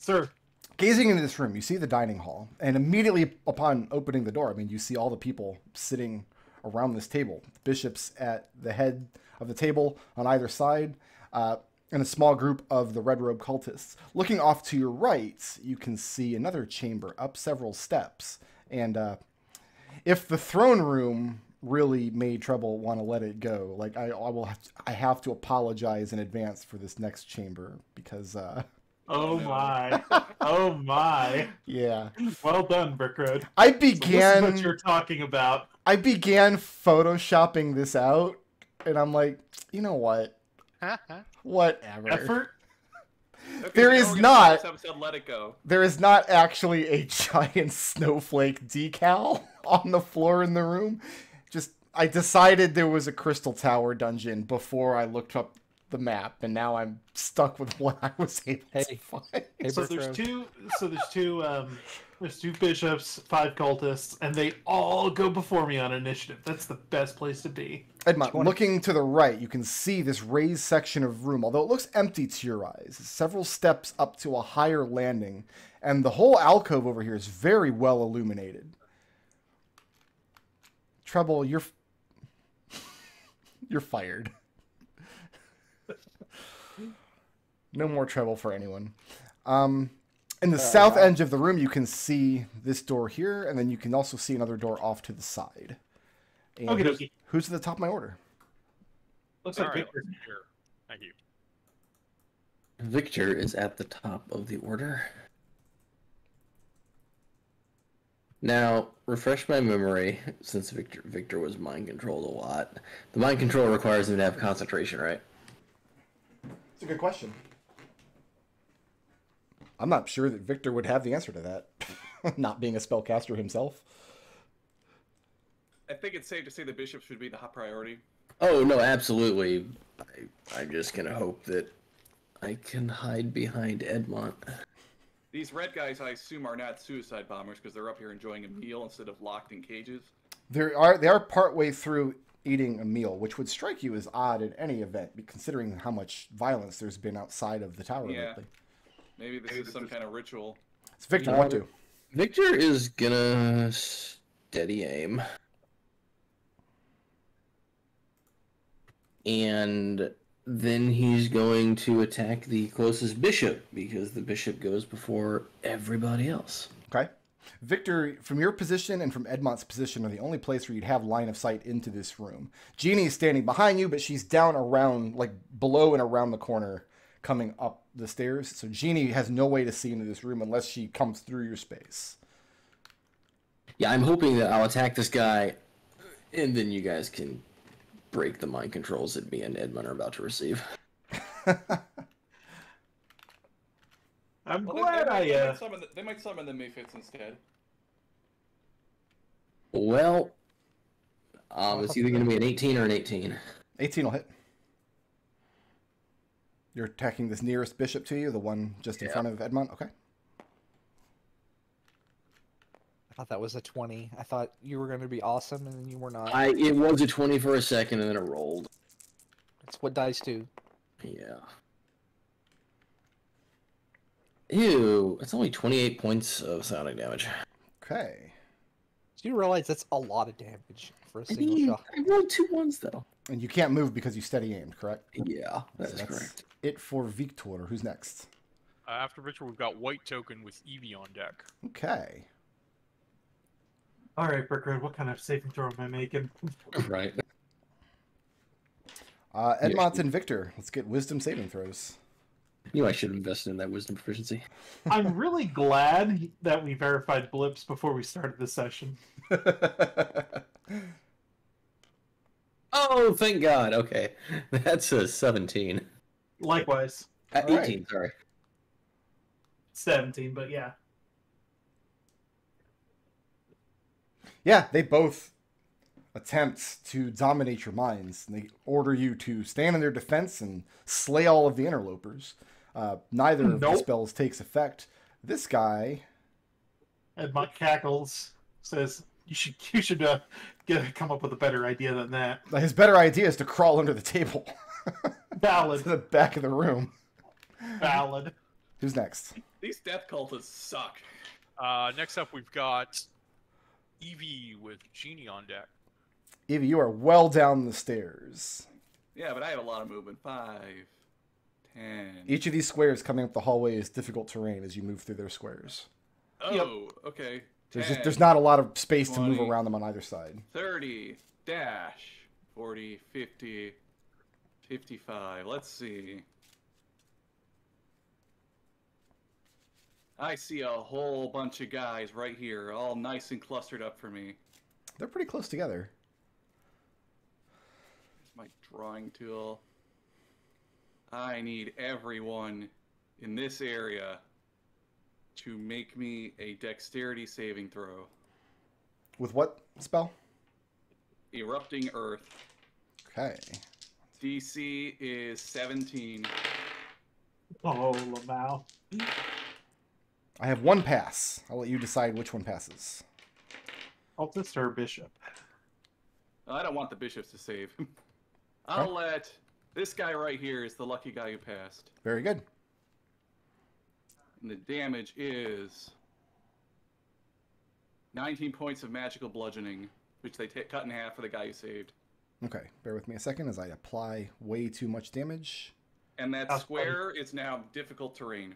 Sir. Gazing into this room, you see the dining hall, and immediately upon opening the door, I mean, you see all the people sitting around this table. The bishops at the head of the table on either side, and a small group of the red robe cultists. Looking off to your right, you can see another chamber up several steps, and if the throne room really made Treble want to let it go, like I have to apologize in advance for this next chamber because. Oh my! Oh my! Yeah. Well done, Brickroad. I began. So this is what you're talking about. I began photoshopping this out, and I'm like, you know what? Whatever. Effort. Okay, There so is we're gonna not- This episode, let it go. There is not actually a giant snowflake decal on the floor in the room. Just I decided there was a Crystal Tower dungeon before I looked up the map, and now I'm stuck with what I was able to find. Hey, So there's two. So there's two bishops, 5 cultists, and they all go before me on initiative. That's the best place to be. Edmont, looking to the right, you can see this raised section of room, although it looks empty to your eyes. Several steps up to a higher landing, and the whole alcove over here is very well illuminated. Treble, you're fired. No more Treble for anyone. In the south edge of the room, you can see this door here, and then you can also see another door off to the side. And Okay. who's at the top of my order? Looks All like right, Victor. here. Thank you. Victor is at the top of the order. Now, refresh my memory, since Victor was mind controlled a lot. The mind control requires him to have concentration, right? It's a good question. I'm not sure that Victor would have the answer to that, not being a spellcaster himself. I think it's safe to say the bishop should be the hot priority. Oh, no, absolutely. I'm just going to hope that I can hide behind Edmont. These red guys, I assume, are not suicide bombers because they're up here enjoying a meal instead of locked in cages. They are partway through eating a meal, which would strike you as odd in any event, considering how much violence there's been outside of the tower Yeah. lately. Maybe this is some kind of ritual. It's Victor, what do? Victor is gonna steady aim. And then he's going to attack the closest bishop, because the bishop goes before everybody else. Okay. Victor, from your position and from Edmont's position are the only place where you'd have line of sight into this room. Jeannie is standing behind you, but she's down around, like below and around the corner, coming up the stairs. So Jeannie has no way to see into this room unless she comes through your space. Yeah, I'm hoping that I'll attack this guy, and then you guys can break the mind controls that me and Edmund are about to receive. I'm Well, glad they might summon the Mayfits instead. Well, it's either going to be an 18 or an 18. 18 will hit. You're attacking this nearest bishop to you, the one just in front of Edmont? Okay. I thought that was a 20. I thought you were going to be awesome, and then you were not. It was a 20 for a second, and then it rolled. That's what dice do. Yeah. Ew, it's only 28 points of sonic damage. Okay. Do you realize that's a lot of damage for a I single mean, shot? I rolled 2 1s, though. And you can't move because you steady aimed, correct? Yeah, that So is that's correct. it for Victor. Who's next? After Victor, we've got White Token with Eevee on deck. Okay. All right, Brickroad. What kind of saving throw am I making? Right. Edmont and Victor, let's get wisdom saving throws. You know I should have invested in that wisdom proficiency. I'm really glad that we verified blips before we started the session. Oh, thank God. Okay. That's a 17. Likewise, 18, right. sorry. 17, but yeah. Yeah, they both attempt to dominate your minds. And they order you to stand in their defense and slay all of the interlopers. Neither of the Nope. spells takes effect. This guy... Edmont cackles, says, you should come up with a better idea than that. His better idea is to crawl under the table. Valid. To the back of the room. Valid. Who's next? These death cultists suck. Next up, we've got Evie with Genie on deck. Evie, you are well down the stairs. Yeah, but I have a lot of movement. 5, 10. Each of these squares coming up the hallway is difficult terrain as you move through their squares. Oh, okay. 10, There's not a lot of space 20, to move around them on either side. 30, dash, 40, 50, 55. Let's see. I see a whole bunch of guys right here, all nice and clustered up for me. They're pretty close together. My drawing tool. I need everyone in this area to make me a dexterity saving throw. With what spell? Erupting Earth. Okay. DC is 17. Oh, Lamau. I have one pass. I'll let you decide which one passes. Cultist or bishop? I don't want the bishops to save. I'll let... This guy right here is the lucky guy who passed. Very good. And the damage is 19 points of magical bludgeoning, which they cut in half for the guy who saved. Okay, bear with me a second as I apply way too much damage. And that square is now difficult terrain.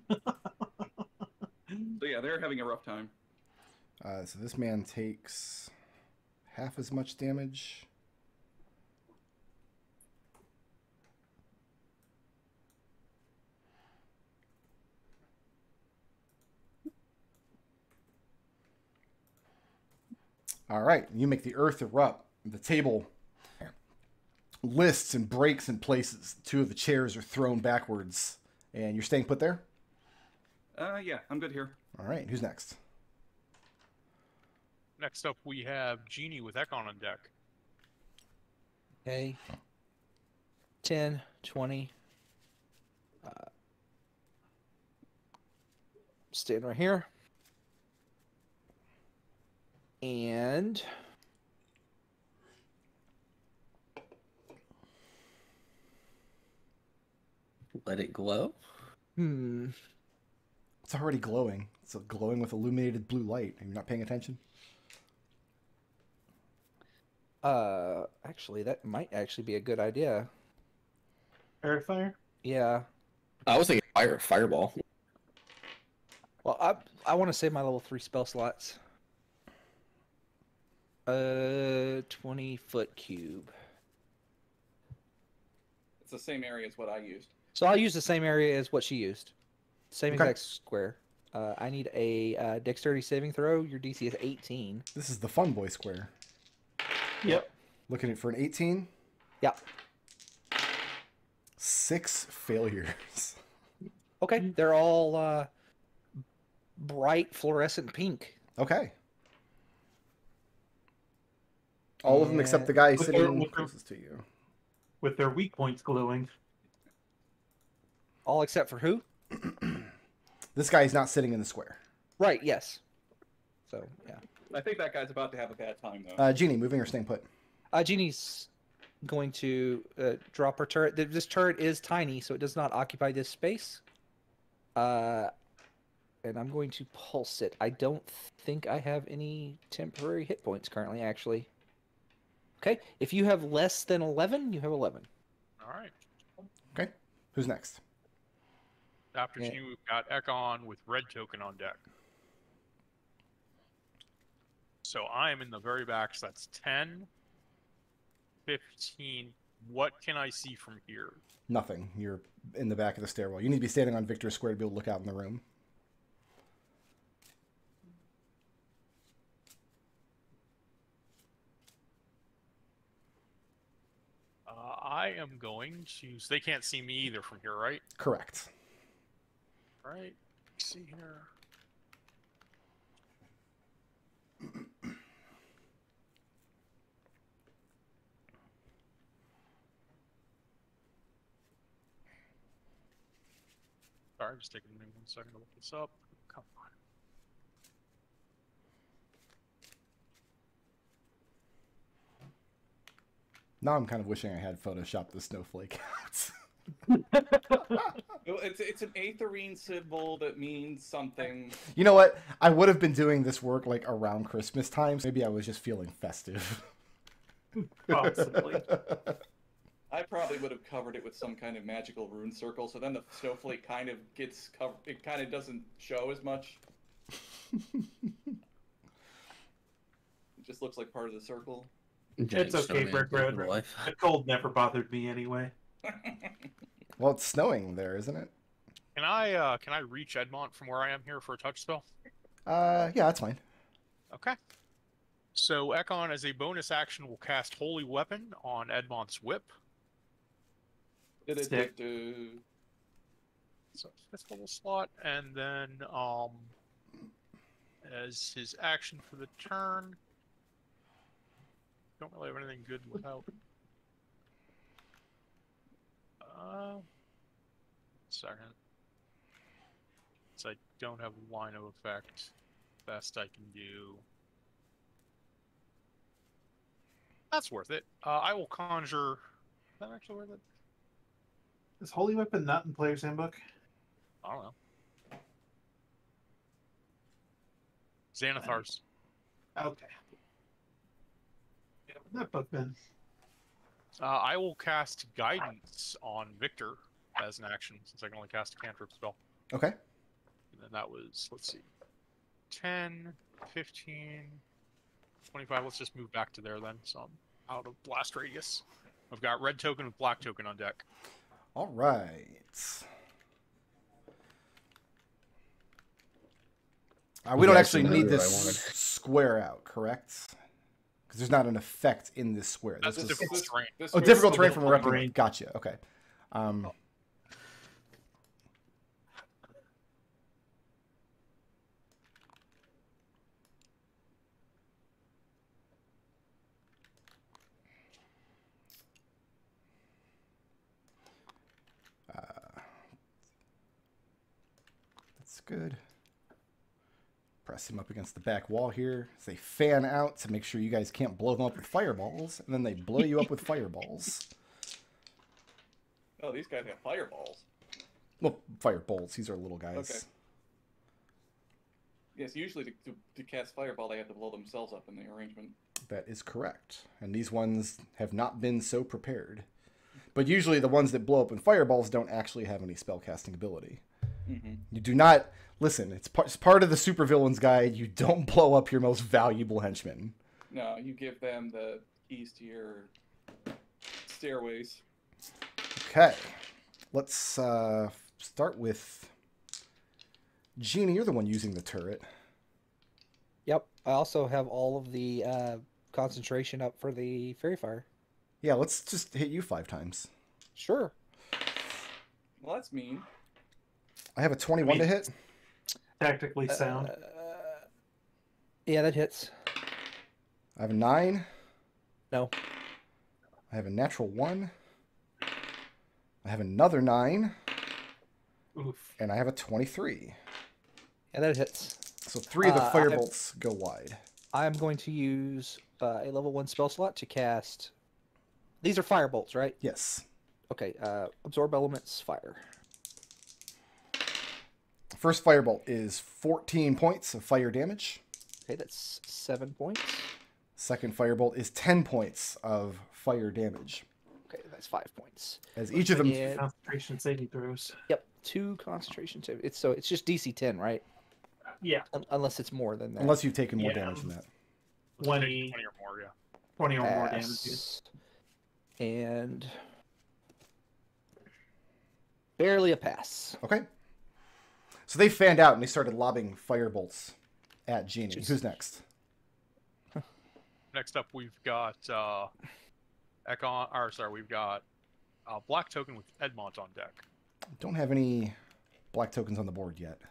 So yeah, they're having a rough time. So this man takes half as much damage. All right, you make the earth erupt. The table lists and breaks in places. 2 of the chairs are thrown backwards. And you're staying put there? Yeah, I'm good here. All right, who's next? Next up, we have Genie with Ekon on deck. Okay. 10, 20. Staying right here. And Let it glow. It's already glowing. It's glowing with illuminated blue light. Are you not paying attention? Actually, that might actually be a good idea. Airfire? Yeah. I was thinking fireball. Well, I want to save my level 3 spell slots. 20-foot cube. It's the same area as what I used. So I'll use the same area as what she used. Same Okay. exact square. I need a dexterity saving throw. Your DC is 18. This is the fun boy square. Yep. Looking for an 18. Yeah. 6 failures. Okay. They're all bright fluorescent pink. Okay. All of them except the guy With sitting their- closest to you. With their weak points glowing. All except for who? This guy is not sitting in the square. Right, yes. So, yeah. I think that guy's about to have a bad time, though. Jeannie, moving or staying put? Jeannie's going to drop her turret. This turret is tiny, so it does not occupy this space. And I'm going to pulse it. I don't think I have any temporary hit points currently, actually. Okay, if you have less than 11, you have 11. All right. Okay. Who's next? After Genie, we've got Ekon with red token on deck. So I am in the very back, so that's 10, 15. What can I see from here? Nothing. You're in the back of the stairwell. You need to be standing on Victor's Square to be able to look out in the room. I am going to... So they can't see me either from here, right? Correct. All right. Let's see here. Sorry, just taking me 1 second to look this up. Come on. Now I'm kind of wishing I had photoshopped the snowflake out. It's an aetherine symbol that means something. You know what? I would have been doing this work like around Christmas time. So maybe I was just feeling festive. Possibly. I probably would have covered it with some kind of magical rune circle, so then the snowflake kind of gets covered. It kind of doesn't show as much. It just looks like part of the circle. It's okay, Brick Road. The cold never bothered me anyway. Well, it's snowing there, isn't it? Can I reach Edmont from where I am here for a touch spell? Yeah, that's fine. Okay. So Ekon, as a bonus action, will cast Holy Weapon on Edmont's whip. Stick. So fifth level slot, and then as his action for the turn, don't really have anything good without. Second. So I don't have line of effect. Best I can do. That's worth it. I will conjure. Is that actually worth it? Is Holy Weapon not in Player's Handbook? I don't know. Xanathar's. Okay. Yeah, that book then. I will cast Guidance on Victor as an action, since I can only cast a cantrip spell. Okay. And then that was, let's see, 10, 15, 25. Let's just move back to there then, so I'm out of blast radius. I've got red token with black token on deck. All right. We don't actually need this square out, correct? Because there's not an effect in this square. That's a difficult terrain. Oh, difficult terrain from a weapon. Gotcha. Okay. That's good. Press him up against the back wall here. They fan out to make sure you guys can't blow them up with fireballs, and then they blow you up with fireballs. Oh, these guys have fireballs. Well, firebolts. These are little guys. Okay. Yes, usually to cast fireball, they have to blow themselves up in the arrangement. That is correct. And these ones have not been so prepared. But usually the ones that blow up in fireballs don't actually have any spellcasting ability. Mm-hmm. You do not... Listen, it's part of the supervillains guide. You don't blow up your most valuable henchmen. No, you give them the keys to your stairways. Okay. Let's start with... Genie, you're the one using the turret. Yep. I also have all of the concentration up for the Fairy Fire. Yeah, let's just hit you 5 times. Sure. Well, that's mean. I have a 21 to hit. Tactically sound. Yeah, that hits. I have a 9. No. I have a natural 1. I have another 9. Oof. And I have a 23. Yeah, that hits. So 3 of the firebolts go wide. I'm going to use a level 1 spell slot to cast... These are firebolts, right? Yes. Okay, absorb elements, fire. First firebolt is 14 points of fire damage. Okay, that's 7 points. Second firebolt is 10 points of fire damage. Okay, that's 5 points. As each of them... And... Concentration saving throws. Yep, 2 concentration save. It's just DC 10, right? Yeah. Unless it's more than that. Unless you've taken more damage than that. 20 or more, yeah. 20 or more damage. And barely a pass. Okay. So they fanned out and they started lobbing firebolts at Genie. Jeez. Who's next? Next up, we've got Ekon. Or sorry, we've got black token with Edmont on deck. Don't have any black tokens on the board yet. I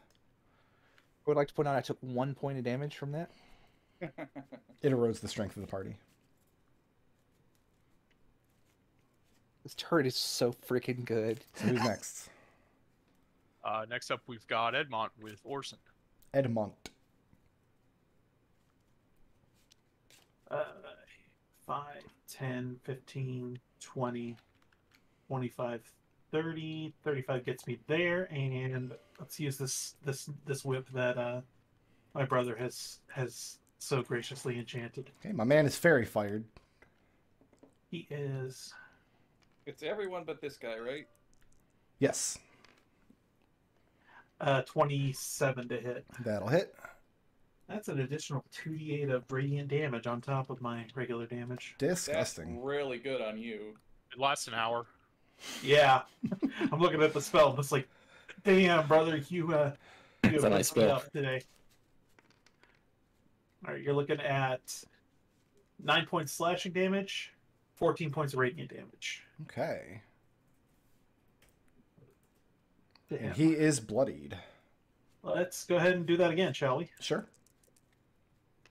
would like to point out I took 1 point of damage from that. It erodes the strength of the party. This turret is so freaking good. So who's next? Next up, we've got Edmont with Orson. Edmont. 5, 10, 15, 20, 25, 30, 35 gets me there, and let's use this whip that my brother has so graciously enchanted. Okay, my man is fairy fired. He is It's everyone but this guy, right? Yes, 27 to hit. that'll hit. That's an additional 2d8 of radiant damage on top of my regular damage. That's Disgusting. really good on you. It lasts an hour. Yeah, I'm looking at the spell. And it's like, damn, brother, you It's a nice messed me spell. up today. All right, you're looking at 9 points slashing damage, 14 points of radiant damage. Okay. to him. And he is bloodied. Let's go ahead and do that again, shall we? Sure.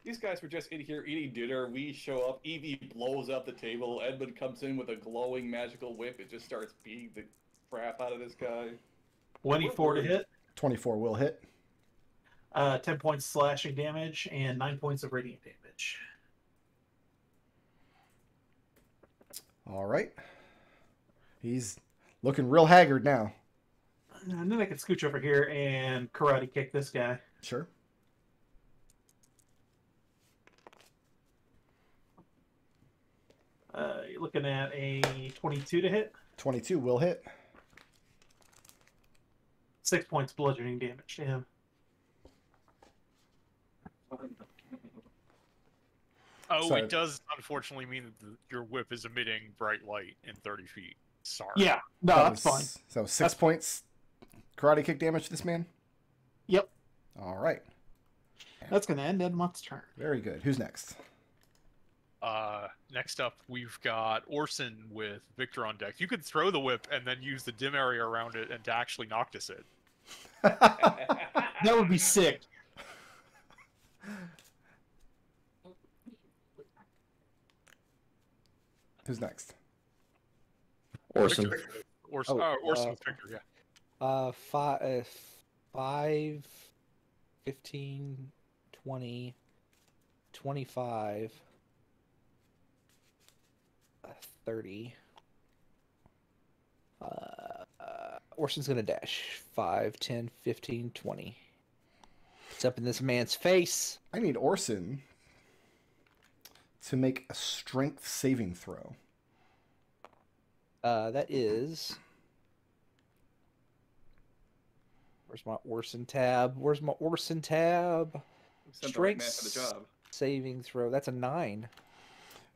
These guys were just in here eating dinner. We show up. Evie blows up the table. Edmund comes in with a glowing magical whip. It just starts beating the crap out of this guy. 24 to hit, 24 will hit. 10 points slashing damage, and 9 points of radiant damage. All right. He's looking real haggard now. And then I can scooch over here and karate kick this guy. Sure. You're looking at a 22 to hit, 22 will hit. 6 points bludgeoning damage to him. Oh, Sorry. it does unfortunately mean that your whip is emitting bright light in 30 feet. Sorry. Yeah, no, That that's fine. was- So 6 That's- points karate kick damage to this man. Yep, All right. that's going to end Edmont's turn. Very good. Who's next? Next up, we've got Orson with Victor on deck. You could throw the whip and then use the dim area around it and to actually knock this in. That would be sick. Who's next? Orson. Victor. Orson, Oh, Orson with Victor, yeah. 5, 15, 20, 25, 30. Orson's gonna dash. 5, 10, 15, 20. It's up in this man's face. I need Orson to make a strength saving throw. That is. Where's my Orson tab? Where's my Orson tab? Sent the right man for the job. Saving throw. That's a 9.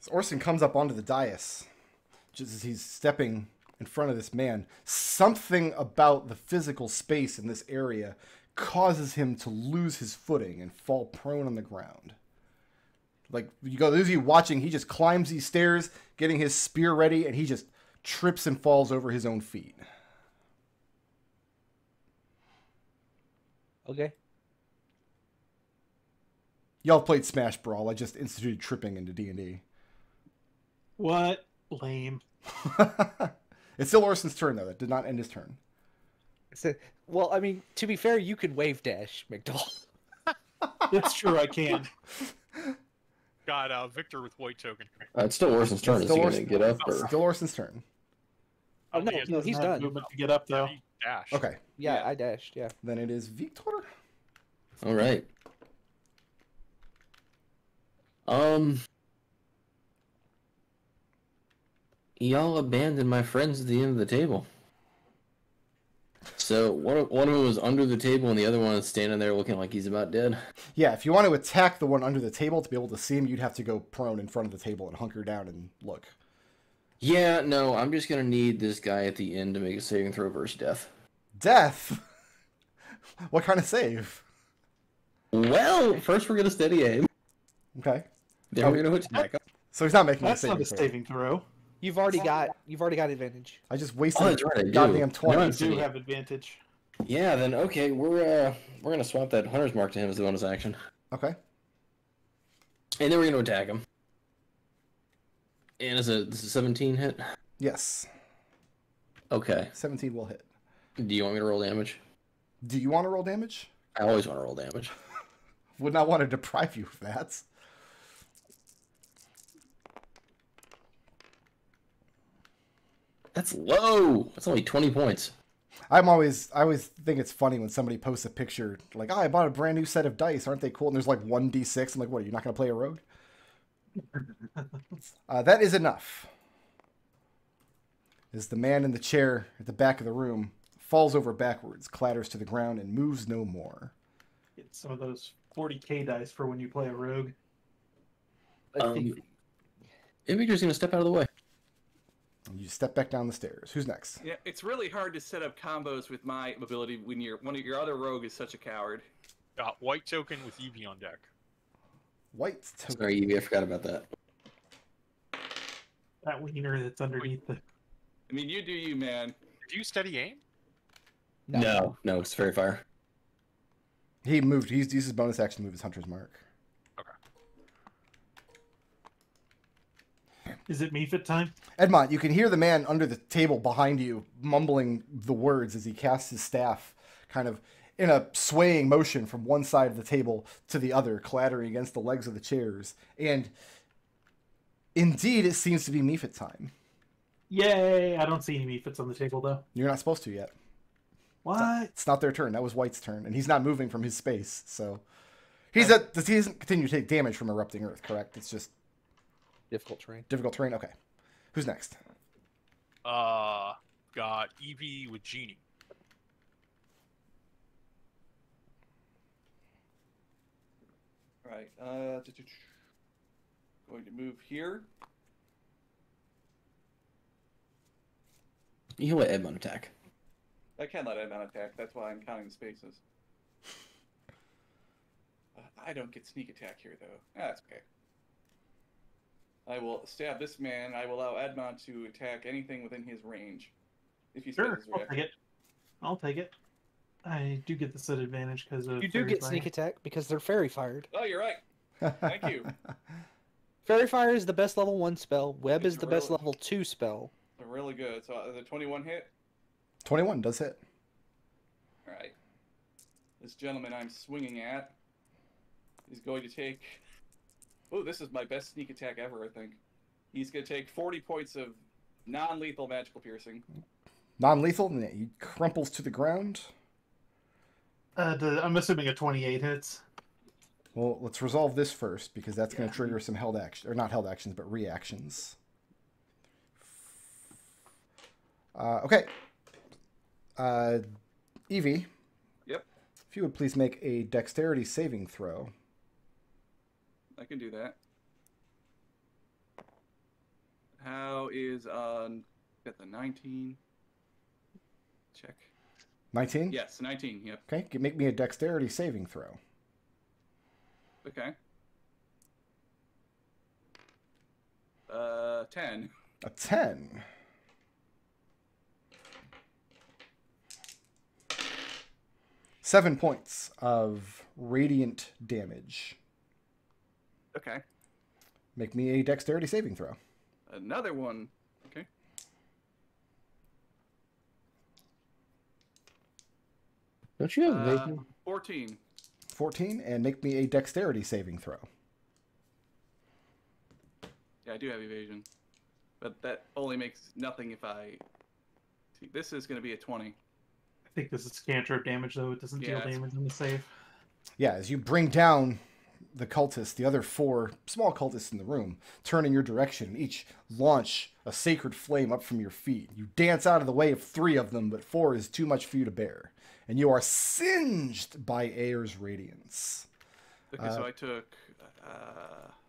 So Orson comes up onto the dais just as he's stepping in front of this man. Something about the physical space in this area causes him to lose his footing and fall prone on the ground. Like, you go, those of you watching, he just climbs these stairs, getting his spear ready, and he just trips and falls over his own feet. Okay. Y'all played Smash Brawl. I just instituted tripping into D&D. What? Lame. It's still Orson's turn, though. That did not end his turn. So, well, I mean, to be fair, you can wave dash, McDohl. It's true, I can. Got Victor with white token. It's still Orson's turn. Is Still he going to Orson- get up? Or... Still Orson's turn. Oh, no, He no, has he's Doesn't have done. movement to get up, though. Dash. Okay. Yeah, Yeah. I dashed, yeah. Then it is Victor. All right. Y'all abandoned my friends at the end of the table. So one of them was under the table, and the other one is standing there looking like he's about dead. Yeah, if you want to attack the one under the table to be able to see him, you'd have to go prone in front of the table and hunker down and look. Yeah, no, I'm just gonna need this guy at the end to make a saving throw versus death. Death? What kind of save? Well, first we're gonna steady aim, Okay. then we're gonna attack him. So he's not making That's a not saving a throw. saving throw. You've already got advantage. I just wasted Oh, that's right, I a do. goddamn No, 20. You it's- do have advantage. Yeah, then okay, we're gonna swap that hunter's mark to him as the bonus action, Okay. and then we're gonna attack him. And this is a 17 hit. Yes. Okay. 17 will hit. Do you want me to roll damage? Do you want to roll damage? I always want to roll damage. Would not want to deprive you of that. That's low. That's only 20 points. I always think it's funny when somebody posts a picture like, "Oh, I bought a brand new set of dice. Aren't they cool?" And there's like 1d6. I'm like, "What? You're not gonna play a rogue?" That is enough. As the man in the chair at the back of the room falls over backwards, clatters to the ground, and moves no more. Get some of those 40k dice for when you play a rogue. Imager's gonna step out of the way. And you step back down the stairs. Who's next? Yeah, it's really hard to set up combos with my ability when one of your other rogue is such a coward. Got white token with Evie on deck. White token. Sorry, Evie, I forgot about that. That wiener that's underneath the. I mean, you do you, man. Did you steady aim? No, it's fairy fire. He moved. He's used his bonus action to move his hunter's mark. Is it Mephit time? Edmont, you can hear the man under the table behind you mumbling the words as he casts his staff, kind of in a swaying motion from one side of the table to the other, clattering against the legs of the chairs. And indeed, it seems to be Mephit time. Yay! I don't see any Mephits on the table, though. You're not supposed to yet. What? It's not their turn. That was White's turn, and he's not moving from his space, so... He doesn't continue to take damage from Erupting Earth, correct? It's just... Difficult terrain. Difficult terrain? Okay. Who's next? Got Evie with Genie. All right. Going to move here. You can let Edmund attack. I can let Edmont attack. That's why I'm counting the spaces. I don't get sneak attack here, though. That's okay. I will stab this man. I will allow Edmont to attack anything within his range. If he Sure, spends his I'll take reaction. it. I'll take it. I do get the set advantage because of. You do Fairy get sneak Fire. attack because they're fairy fired. Oh, you're right. Thank you. Fairy fire is the best level 1 spell. Web It's is the best really- level 2 spell. They're really good. So the 21 hit. 21 does hit. All right. This gentleman I'm swinging at is going to take... Oh, this is my best sneak attack ever, I think. He's going to take 40 points of non-lethal magical piercing. Non-lethal, and he crumples to the ground. I'm assuming a 28 hits. Well, let's resolve this first, because that's going to trigger some held action, or not held actions, but reactions. Okay. Evie. Yep, If you would please make a dexterity saving throw. I can do that. How is on... Got the 19. Check. 19? Yes, 19, yep. Okay, make me a dexterity saving throw. Okay. 10. A 10. Seven points of radiant damage. Okay. Make me a dexterity saving throw. Another one. Okay. Don't you have evasion? 14. 14, and make me a dexterity saving throw. Yeah, I do have evasion. But that only makes nothing if I... See, this is going to be a 20. I think this is cantrip damage, though. It doesn't deal Yeah, it's- damage on the save. Yeah, as you bring down the cultists, the other four small cultists in the room turn in your direction and each launch a sacred flame up from your feet. You dance out of the way of 3 of them, but 4 is too much for you to bear. And you are singed by Air's radiance. Okay, so I took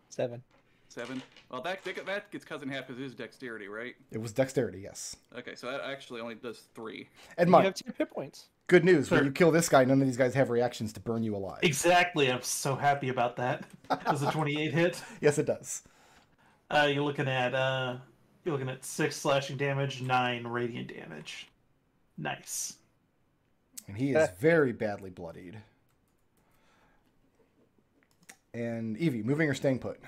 7. 7. Well, that gets cut in half because it is dexterity, right? It was dexterity, yes. Okay, so that actually only does 3. You Edmont, have 2 hit points. good news. When Sure. you kill this guy, none of these guys have reactions to burn you alive. Exactly. I'm so happy about that. Does a 28 hit? Yes, it does. You're looking at 6 slashing damage, 9 radiant damage. Nice. And he is very badly bloodied. And Evie, moving or staying put?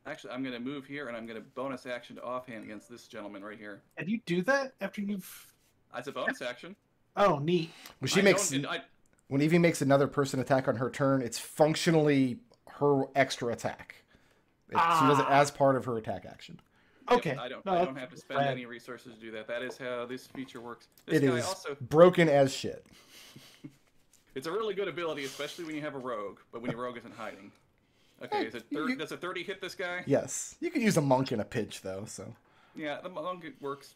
Actually, I'm going to move here, and I'm going to bonus action to offhand against this gentleman right here. And you do that after you've... That's a bonus action. Oh, neat. When she I makes, don't- I- when Evie makes another person attack on her turn, it's functionally her extra attack. She does it as part of her attack action. Okay. I don't No, I don't have to spend rad. any resources to do that. That is how this feature works. This It guy is also, broken as shit. it's a really good ability, especially when you have a rogue, but when your rogue isn't hiding. Okay, does a 30 hit this guy? Yes. You could use a monk in a pinch, though, so. Yeah, the monk works.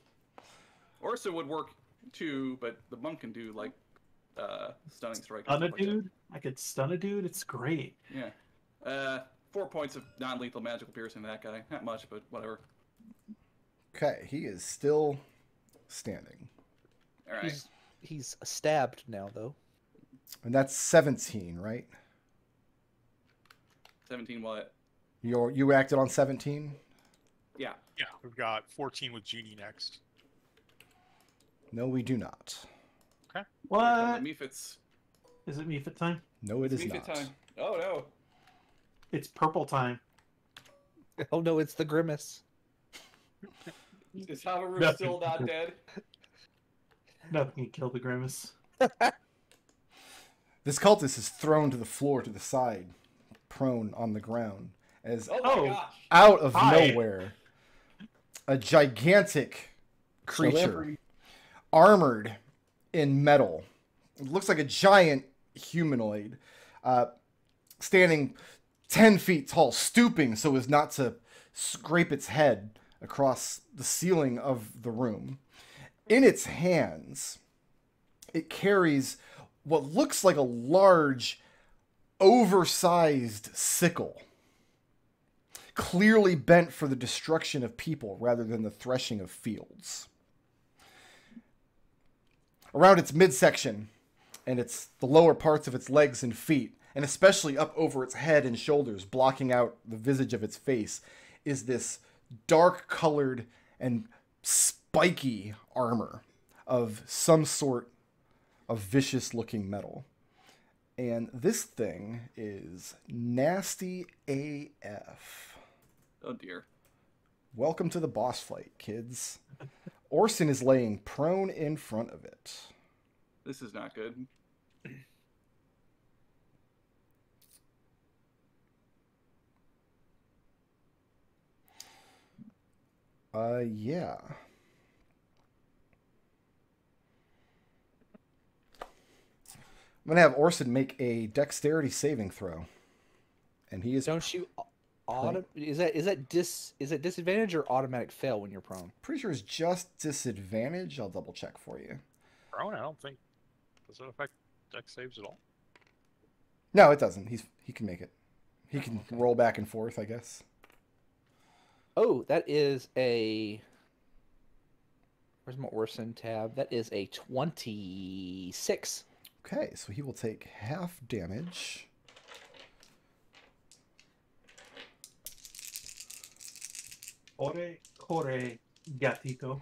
Orsa would work too, but the monk can do like stunning strike. And Stun a stuff like that. dude? I could stun a dude? It's great. Yeah. 4 points of non-lethal magical piercing to that guy. Not much, but whatever. Okay, he is still standing. All right. He's stabbed now, though. And that's 17, right? 17 what? You acted on 17? Yeah. Yeah, we've got 14 with Genie next. No, we do not. What? Mephits. Is it Mephit time? No, it is Mephit not. time. Oh no. It's purple time. Oh no, it's the Grimace. Is Hamaru Nothing. still not dead? Nothing can kill the Grimace. This cultist is thrown to the floor to the side, prone on the ground, as Oh my Oh. gosh. out of Hi. nowhere, a gigantic creature, Celebrity. armored in metal. It looks like a giant humanoid, standing 10 feet tall, stooping so as not to scrape its head across the ceiling of the room. In its hands, it carries what looks like a large, oversized sickle, clearly bent for the destruction of people rather than the threshing of fields. Around its midsection and the lower parts of its legs and feet, and especially up over its head and shoulders, blocking out the visage of its face, is this dark-colored and spiky armor of some sort of vicious-looking metal. And this thing is nasty AF. Oh dear. Welcome to the boss fight, kids. Orson is laying prone in front of it. This is not good. Yeah. I'm gonna have Orson make a dexterity saving throw, and he is Don't you is that disadvantage or automatic fail when you're prone? pretty sure it's just disadvantage. I'll double check for you. Prone, I don't think. Does it affect deck saves at all? No, it doesn't. He can make it. He can roll back and forth, I guess. Oh, that is a. Where's my Orson tab? That is a 26. Okay, so he will take half damage. Ore, gatito.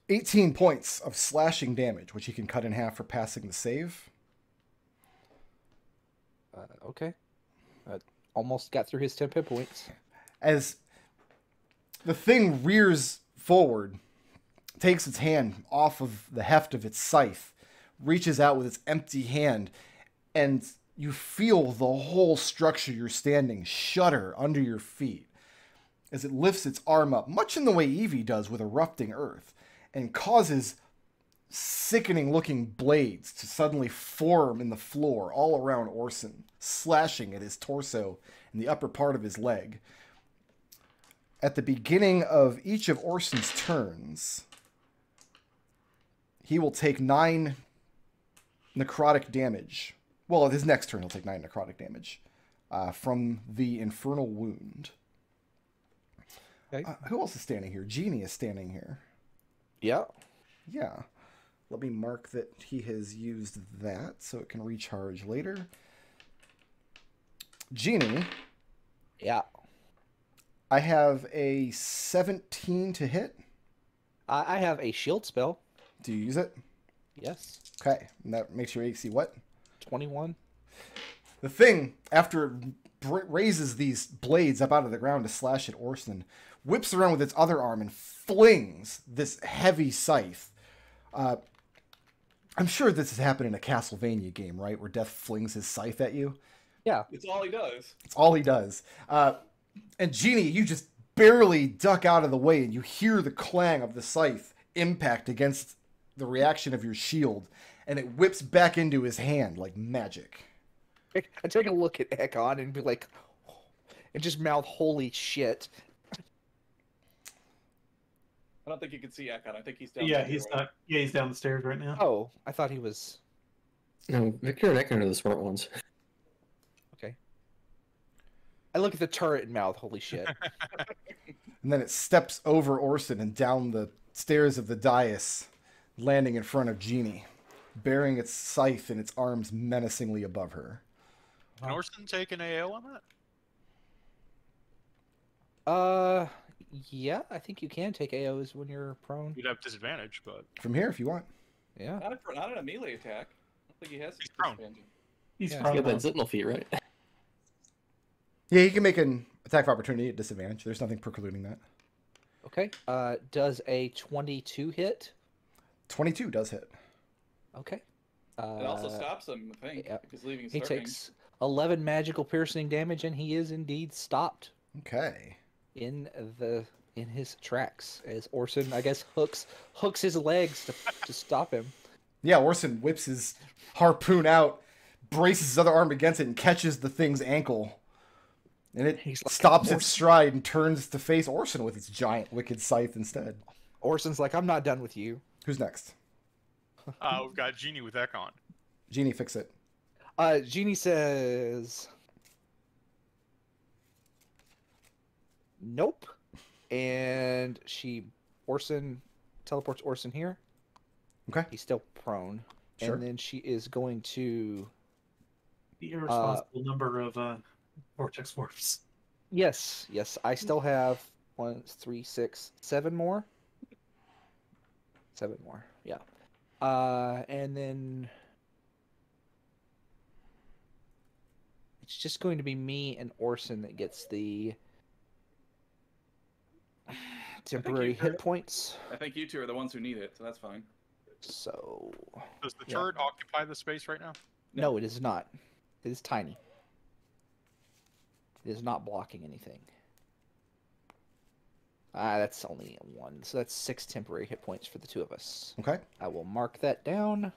$18 points of slashing damage, which he can cut in half for passing the save. Okay. Almost got through his 10 hit points. As the thing rears forward, takes its hand off of the heft of its scythe, reaches out with its empty hand, and you feel the whole structure you're standing shudder under your feet as it lifts its arm up, much in the way Evie does with erupting earth, and causes sickening-looking blades to suddenly form in the floor all around Orson, slashing at his torso and the upper part of his leg. At the beginning of each of Orson's turns, he will take 9 necrotic damage. Well, at his next turn, he'll take 9 necrotic damage from the infernal wound. Okay. Who else is standing here? Genie is standing here. Yeah. Yeah. Let me mark that he has used that so it can recharge later. Genie, Yeah. I have a 17 to hit. I have a shield spell. Do you use it? Yes. Okay. And that makes your AC what? 21. The thing, after it raises these blades up out of the ground to slash at Orson, whips around with its other arm and flings this heavy scythe. I'm sure this has happened in a Castlevania game, right? Where Death flings his scythe at you. Yeah. It's all he does. It's all he does. And Genie, you just barely duck out of the way, and you hear the clang of the scythe impact against the reaction of your shield, and it whips back into his hand like magic. I take a look at Ekon and be like, and just mouth, "Holy shit!" I don't think you can see Ekon. I think he's down. Yeah, there, he's right? not. Yeah, he's down the stairs right now. Oh, I thought he was. No, Victor and Ekon are the smart ones. Okay. I look at the turret and mouth, "Holy shit!" And then it steps over Orson and down the stairs of the dais, landing in front of Genie, bearing its scythe in its arms menacingly above her. Can Orson take an AO on that? Yeah, I think you can take AOs when you're prone. You'd have disadvantage, but From here, if you want. Yeah. Not in a melee attack. I don't think he has. He's prone. disadvantage. He's Yeah. prone You got that now. Sentinel feat, right? Yeah, you can make an attack of opportunity at disadvantage. There's nothing precluding that. Okay. Does a 22 hit? 22 does hit. Okay. It also stops him, I think, yeah. because leaving He starting. takes 11 magical piercing damage, and he is indeed stopped Okay. in his tracks as Orson, I guess, hooks his legs to stop him. Yeah, Orson whips his harpoon out, braces his other arm against it, and catches the thing's ankle. And it He's like, stops its "Orson." stride and turns to face Orson with its giant wicked scythe instead. Orson's like, "I'm not done with you." Who's next? we've got Genie with Ekon. Genie, fix it. Genie says, "Nope," and Orson teleports Orson here. Okay. He's still prone, Sure. and then she is going to. The irresponsible number of vortex warps. Yes, I still have 1, 3, 6, 7 more. 7 more, yeah. And then it's just going to be me and Orson that gets the temporary heard hit it. points. I think you two are the ones who need it, so that's fine. So Does the Yeah. turret occupy the space right now? no, it is not. It is tiny. It is not blocking anything. That's only 1, so that's 6 temporary hit points for the two of us. Okay. I will mark that down.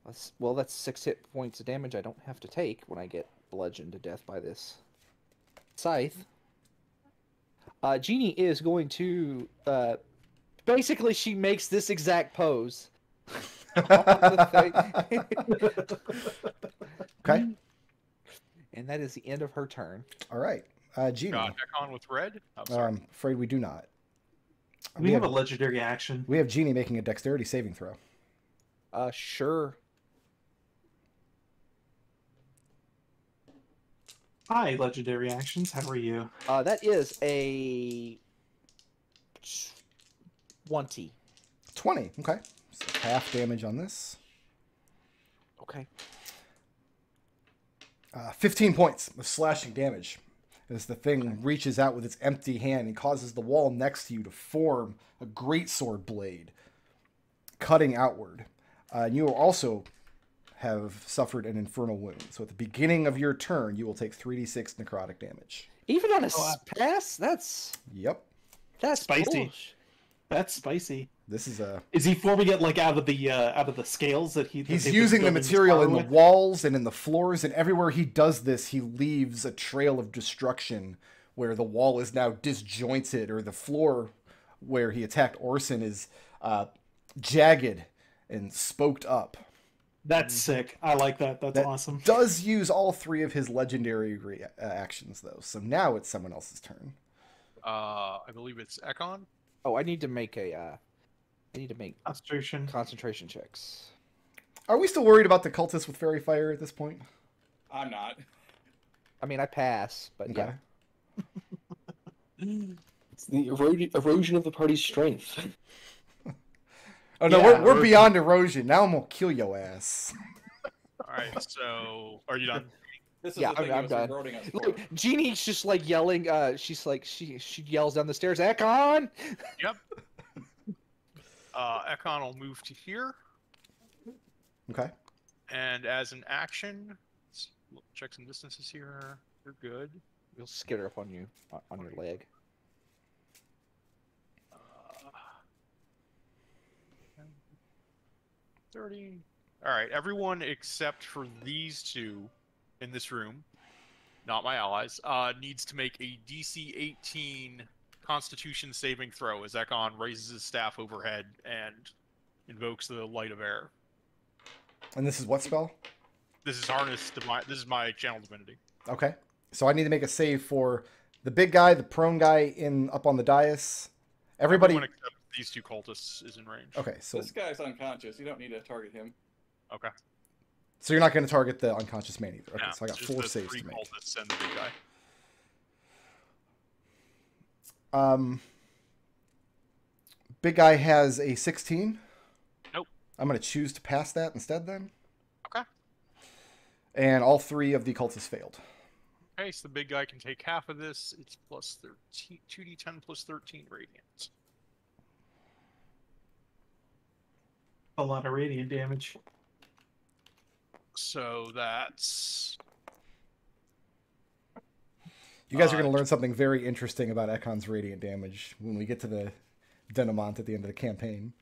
That's 6 hit points of damage I don't have to take when I get bludgeoned to death by this scythe. Genie is going to... basically, she makes this exact pose. Okay. And that is the end of her turn. All right. Genie. Got Ekon with red. I'm sorry. Afraid we do not. We have a legendary action. We have Genie making a dexterity saving throw. Sure. Hi, legendary actions. How are you? That is a 20. 20. Okay. So half damage on this. Okay. 15 points of slashing damage as the thing reaches out with its empty hand and causes the wall next to you to form a greatsword blade, cutting outward. You will also have suffered an infernal wound. So at the beginning of your turn, you will take 3d6 necrotic damage. Even on a pass? That's Yep. Spicy. bullshit. That's spicy. This is a... Is he forming it like out of the scales that He's they've been using the building his material tower in the with? walls and in the floors, and everywhere he does this, he leaves a trail of destruction where the wall is now disjointed, or the floor where he attacked Orson is jagged and spoked up. That's sick. I like that. That's That awesome. does use all 3 of his legendary actions, though. So now it's someone else's turn. I believe it's Ekon. Oh, I need to make Concentration. concentration checks. Are we still worried about the cultists with fairy fire at this point? I'm not. I mean, I pass, but Okay. yeah. It's the erosion of the party's strength. Oh no, Yeah, we're beyond erosion. Now I'm gonna kill your ass. All right. So, are you done? This is Yeah, the thing I'm he was done. eroding us for. Look, Jeannie's just like yelling. She's like she yells down the stairs, "Ekon!" Yep. Ekon will move to here, Okay. and as an action, let's check some distances here. You're good. We'll skitter up on you on your leg. 30. All right, everyone except for these two in this room, not my allies, needs to make a DC 18 Constitution saving throw as Ekon raises his staff overhead and invokes the Light of Air. And this is what spell? This is Harness Divine. This is my Channel Divinity. Okay. So I need to make a save for the big guy, the prone guy up on the dais. Everybody Everyone except these two cultists is in range. Okay, so This guy's unconscious. You don't need to target him. Okay. so you're not going to target the unconscious man either. Okay, No, so I got it's just 4 the saves three to make. cultists and the big guy. Big guy has a 16. Nope. I'm going to choose to pass that instead then. Okay. And all 3 of the cultists failed. Okay, so the big guy can take half of this. It's plus 13, 2d10 plus 13 radiant. A lot of radiant damage. So that's... You guys are going to learn something very interesting about Ekon's radiant damage when we get to the Denimont at the end of the campaign.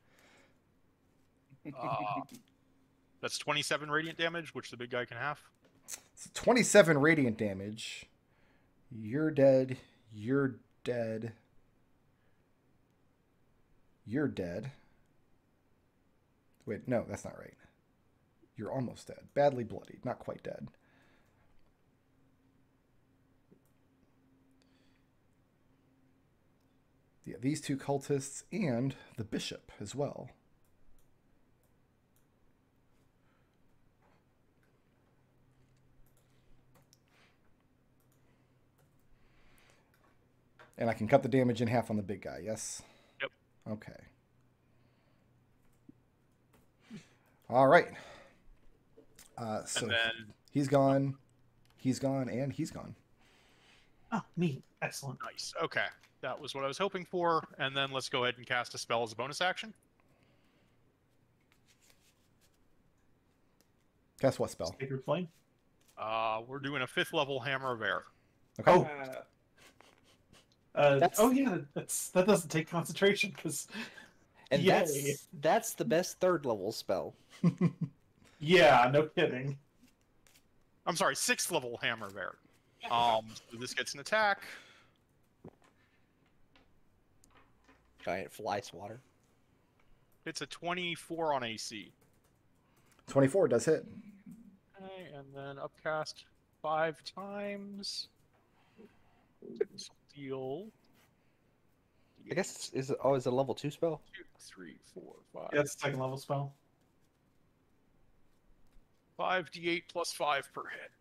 That's 27 radiant damage, which the big guy can have. So 27 radiant damage. You're dead. You're dead. You're dead. Wait, no, that's not right. You're almost dead. Badly bloodied. Not quite dead. Yeah, these 2 cultists and the bishop as well. And I can cut the damage in half on the big guy, yes? Yep. Okay. All right. So And then... he's gone, and he's gone. Oh, neat. Excellent. Nice. Okay. That was what I was hoping for. And then let's go ahead and cast a spell as a bonus action. Guess what spell? Sacred Flame. We're doing a 5th level Hammer of Air. Okay. Oh. That's- Oh yeah, that doesn't take concentration because. And Yay. that's the best 3rd level spell. Yeah, no kidding. I'm sorry, 6th level Hammer of Air. So this gets an attack. Giant fly swatter. It's a 24 on AC. 24 does hit. Okay, and then upcast 5 times. This will deal. I guess is it a level 2 spell? 2, 3, 4, 5. Yeah, it's a 2nd level spell. 5d8 plus 5 per hit.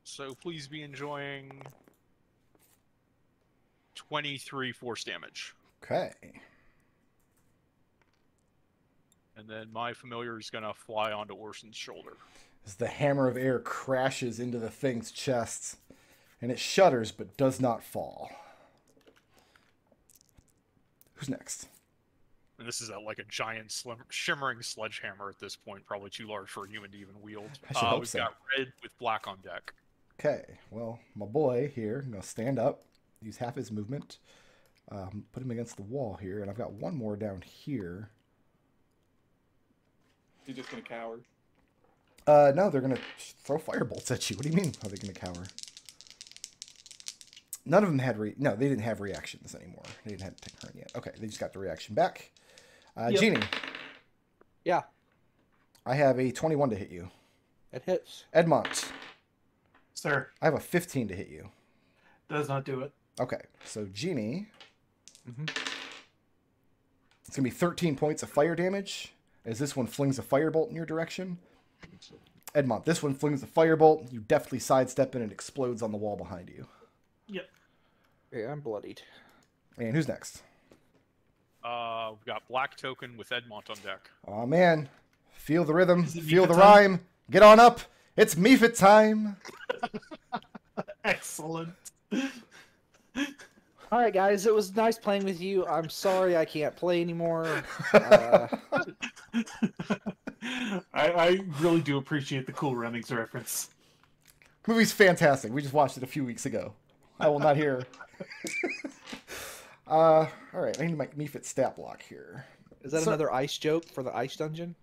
So please be enjoying 23 force damage. Okay. And then my familiar is going to fly onto Orson's shoulder. As the hammer of air crashes into the thing's chest, and it shudders but does not fall. Who's next? And this is like a giant shimmering sledgehammer at this point, probably too large for a human to even wield. I should hope we've so. got red with black on deck. Okay, well, my boy here, I'm going to stand up, use half his movement, put him against the wall here, and I've got one more down here. He's just gonna cower. No, they're going to throw firebolts at you. What do you mean, are they going to cower? None of them had no, they didn't have reactions anymore. They didn't have to turn yet. Okay, they just got the reaction back. Yep. Genie, Yeah, I have a 21 to hit you. it hits. Edmont, Sir, I have a 15 to hit you. does not do it. Okay, so Genie, Mm-hmm. it's going to be 13 points of fire damage, as this one flings a firebolt in your direction. Edmont, this one flings a firebolt. You deftly sidestep and it explodes on the wall behind you. Yep. Yeah, I'm bloodied. And who's next? We've got black token with Edmont on deck. Aw, man. Feel the rhythm, Is it feel the Mephit time? rhyme. Get on up. It's Mephit time. Excellent. All right, guys, it was nice playing with you. I'm sorry I can't play anymore. Uh, I really do appreciate the Cool Runnings reference. Movie's fantastic. We just watched it a few weeks ago. I will not hear. All right, I need my Mephit stat block here. is that another ice joke for the ice dungeon?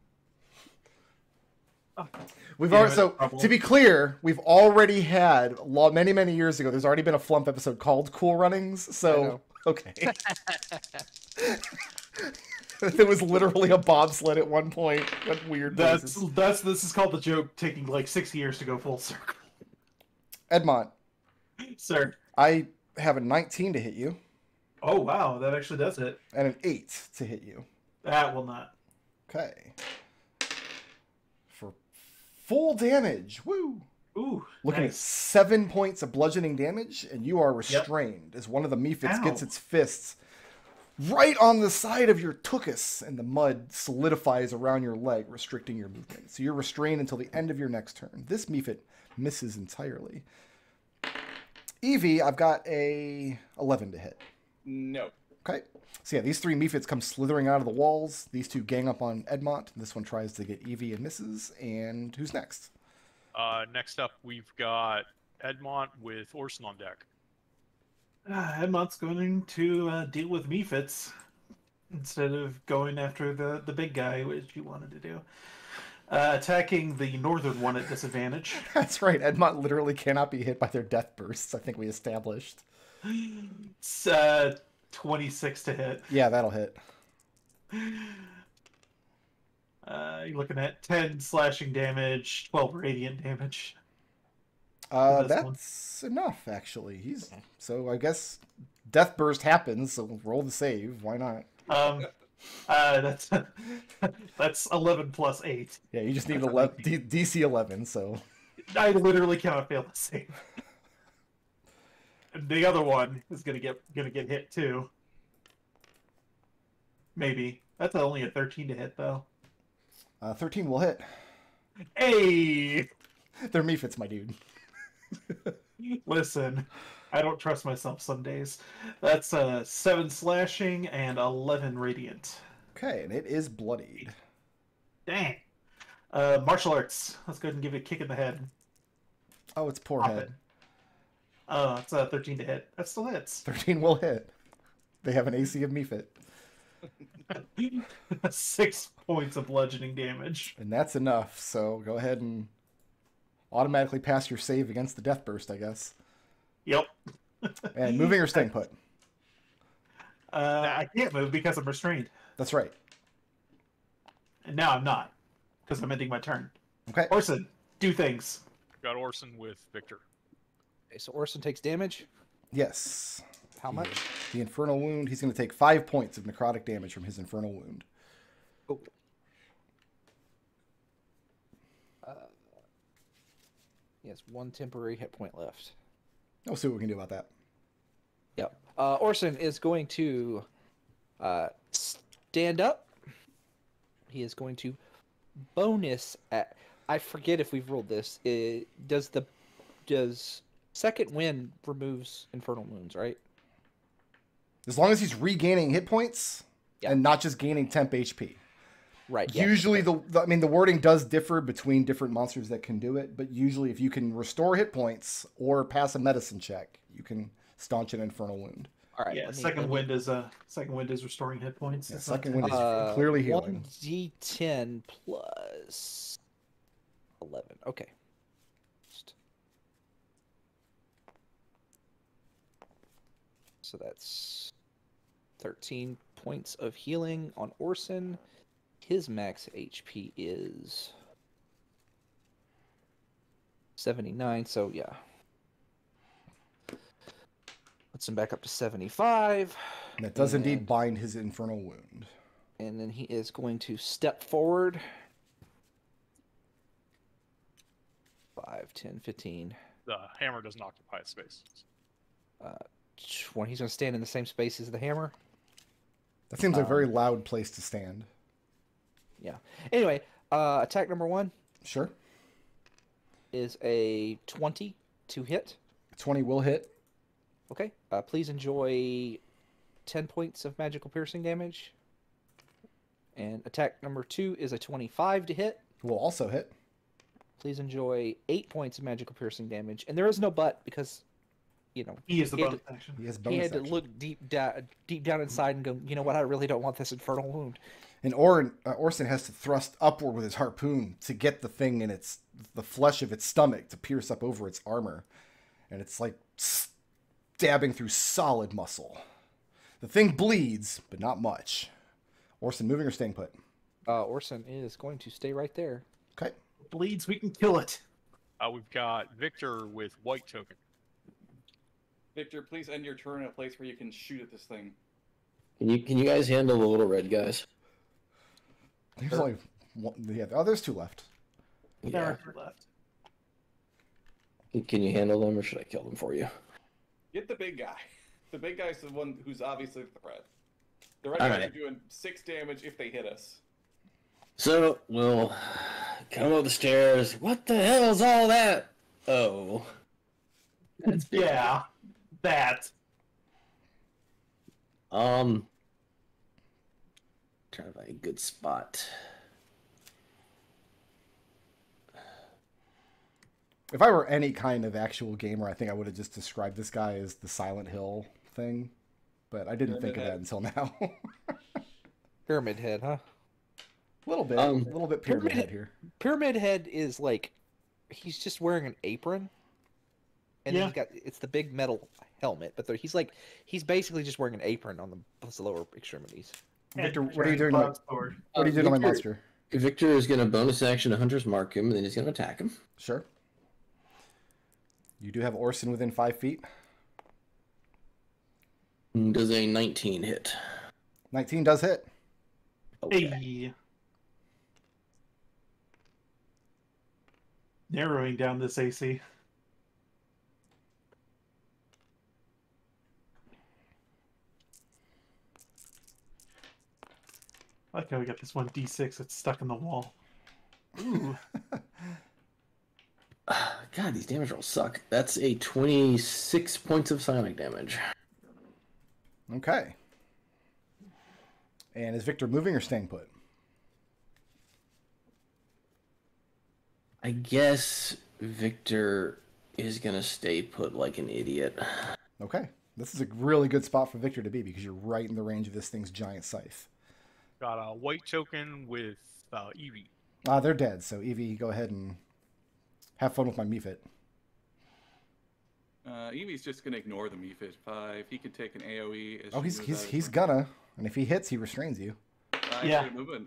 We've Yeah, already, so probably. to be clear, we've already had many years ago. There's already been a Flumph episode called Cool Runnings. So okay, there was literally a bobsled at one point. What weird places. This is called the joke taking like 6 years to go full circle. Edmont, Sir. I have a 19 to hit you Oh wow, that actually does it. and an 8 to hit you. That will not. Okay. For full damage. Woo! Ooh. Looking at nice. 7 points of bludgeoning damage, and you are restrained as one of the Mephits gets Ow. its fists right on the side of your tuchus, and the mud solidifies around your leg, restricting your movement. So you're restrained until the end of your next turn. This Mephit misses entirely. Evie, I've got a 11 to hit. No. Okay. So yeah, these three Mephits come slithering out of the walls. These two gang up on Edmont. This one tries to get Evie and misses. And who's next? Next up, we've got Edmont with Orson on deck. Edmont's going to deal with Mephits instead of going after the big guy, which you wanted to do. Attacking the northern one at disadvantage. That's right. Edmont literally cannot be hit by their death bursts. I think we established. It's 26 to hit. Yeah, that'll hit. You're looking at 10 slashing damage, 12 radiant damage. For this one. That's enough, actually. So I guess death burst happens. So roll the save. Why not? That's 11 plus 8. Yeah, you just need That's 11, amazing. DC 11. So I literally cannot fail the save. And the other one is gonna get hit too. Maybe. That's only a 13 to hit though. 13 will hit. Hey, They're Mephits, my dude. listen, I don't trust myself some days. That's 7 slashing and 11 radiant. Okay, and it is bloodied. Dang. Martial arts. Let's go ahead and give it a kick in the head. Oh, it's poor Pop head. it. It's 13 to hit. That still hits. 13 will hit. They have an AC of Mephit. 6 points of bludgeoning damage. And that's enough. So go ahead and automatically pass your save against the death burst, I guess. Yep. And moving or staying put. I can't move because I'm restrained. That's right. And now I'm not. Because I'm ending my turn. Okay. Orson, do things. Got Orson with Victor. Okay, so Orson takes damage. Yes. How much? The infernal wound. He's going to take 5 points of necrotic damage from his infernal wound. Oh. He has 1 temporary hit point left. We'll see what we can do about that. Yep. Orson is going to stand up. He is going to bonus at. I forget if we've rolled this. Does second wind removes infernal wounds, right? As long as he's regaining hit points Yeah. and not just gaining temp HP. Right. Yeah. Usually, the wording does differ between different monsters that can do it, but usually if you can restore hit points or pass a medicine check, you can staunch an infernal wound. All right. Yeah, second wind is restoring hit points. Yeah, It's not second wind is ten. clearly healing. 1d10 plus 11. Okay. So that's 13 points of healing on Orson. His max HP is 79, so yeah. Puts him back up to 75. And that does indeed And- bind his infernal wound. And then he is going to step forward. 5, 10, 15. The hammer doesn't occupy space. 20. He's going to stand in the same space as the hammer. That seems like a very loud place to stand. Yeah. Anyway, attack number 1 Sure. is a 20 to hit. 20 will hit. Okay. Please enjoy 10 points of magical piercing damage. And attack number 2 is a 25 to hit. Will also hit. Please enjoy 8 points of magical piercing damage. And there is no but because, you know, He is the he had bonus to- action. He has he bonus had to action. look deep down inside and go, you know what, I really don't want this infernal wound. And Orson has to thrust upward with his harpoon to get the thing in the flesh of its stomach to pierce up over its armor. And it's like stabbing through solid muscle. The thing bleeds, but not much. Orson, moving or staying put? Orson is going to stay right there. Okay. Bleeds, we can kill it. We've got Victor with white token. Victor, please end your turn in a place where you can shoot at this thing. Can you guys handle the little red guys? There's only one. Yeah, there's 2 left. There Yeah. are 2 left. Can you handle them, or should I kill them for you? Get the big guy. The big guy's the one who's obviously the threat. The red All guys right. are doing 6 damage if they hit us. So we'll come up the stairs. What the hell's all that? Oh, that's big. Yeah, that. Trying to find a good spot. If I were any kind of actual gamer, I think I would have just described this guy as the Silent Hill thing. But I didn't think of that until now. Pyramid Head, huh? A little bit. A little bit pyramid head here. Pyramid Head is like, he's just wearing an apron. And then it's the big metal helmet, but he's basically just wearing an apron on the lower extremities. Victor, what are you doing? What are you doing to my monster? Victor is going to bonus action a Hunter's Mark him, and then he's going to attack him. Sure. You do have Orson within 5 feet. Does a 19 hit? 19 does hit. Okay. Hey. Narrowing down this AC. I like how we got this one D6 that's stuck in the wall. Ooh. God, these damage rolls suck. That's a 26 points of psionic damage. Okay. And is Victor moving or staying put? I guess Victor is going to stay put like an idiot. Okay. This is a really good spot for Victor to be because you're right in the range of this thing's giant scythe. Got a white token with Evie. They're dead, so Evie, go ahead and have fun with my Mephit. Evie's just gonna ignore the Mephit 5. He could take an AoE. As Oh, she moves out of he's the- gonna, and if he hits, he restrains you. Yeah. Moving.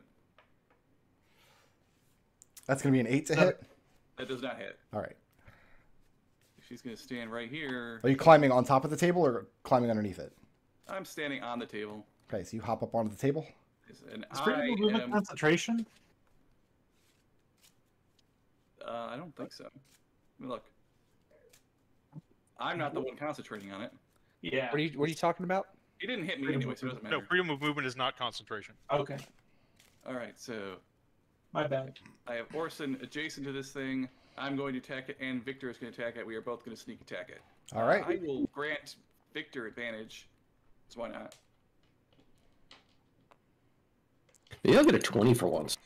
That's gonna be an 8 to hit. That does not hit. All right. She's gonna stand right here. Are you climbing on top of the table or climbing underneath it? I'm standing on the table. Okay, so you hop up onto the table. And Is critical movement concentration? I don't think so. Look, I'm not the one concentrating on it. Yeah. What are you talking about? He didn't hit me anyway, so it doesn't matter. No, freedom of movement is not concentration. Okay. All right, so My bad. I have Orson adjacent to this thing. I'm going to attack it, and Victor is going to attack it. We are both going to sneak attack it. All right. I will grant Victor advantage. So why not? Maybe I'll get a 20 for once.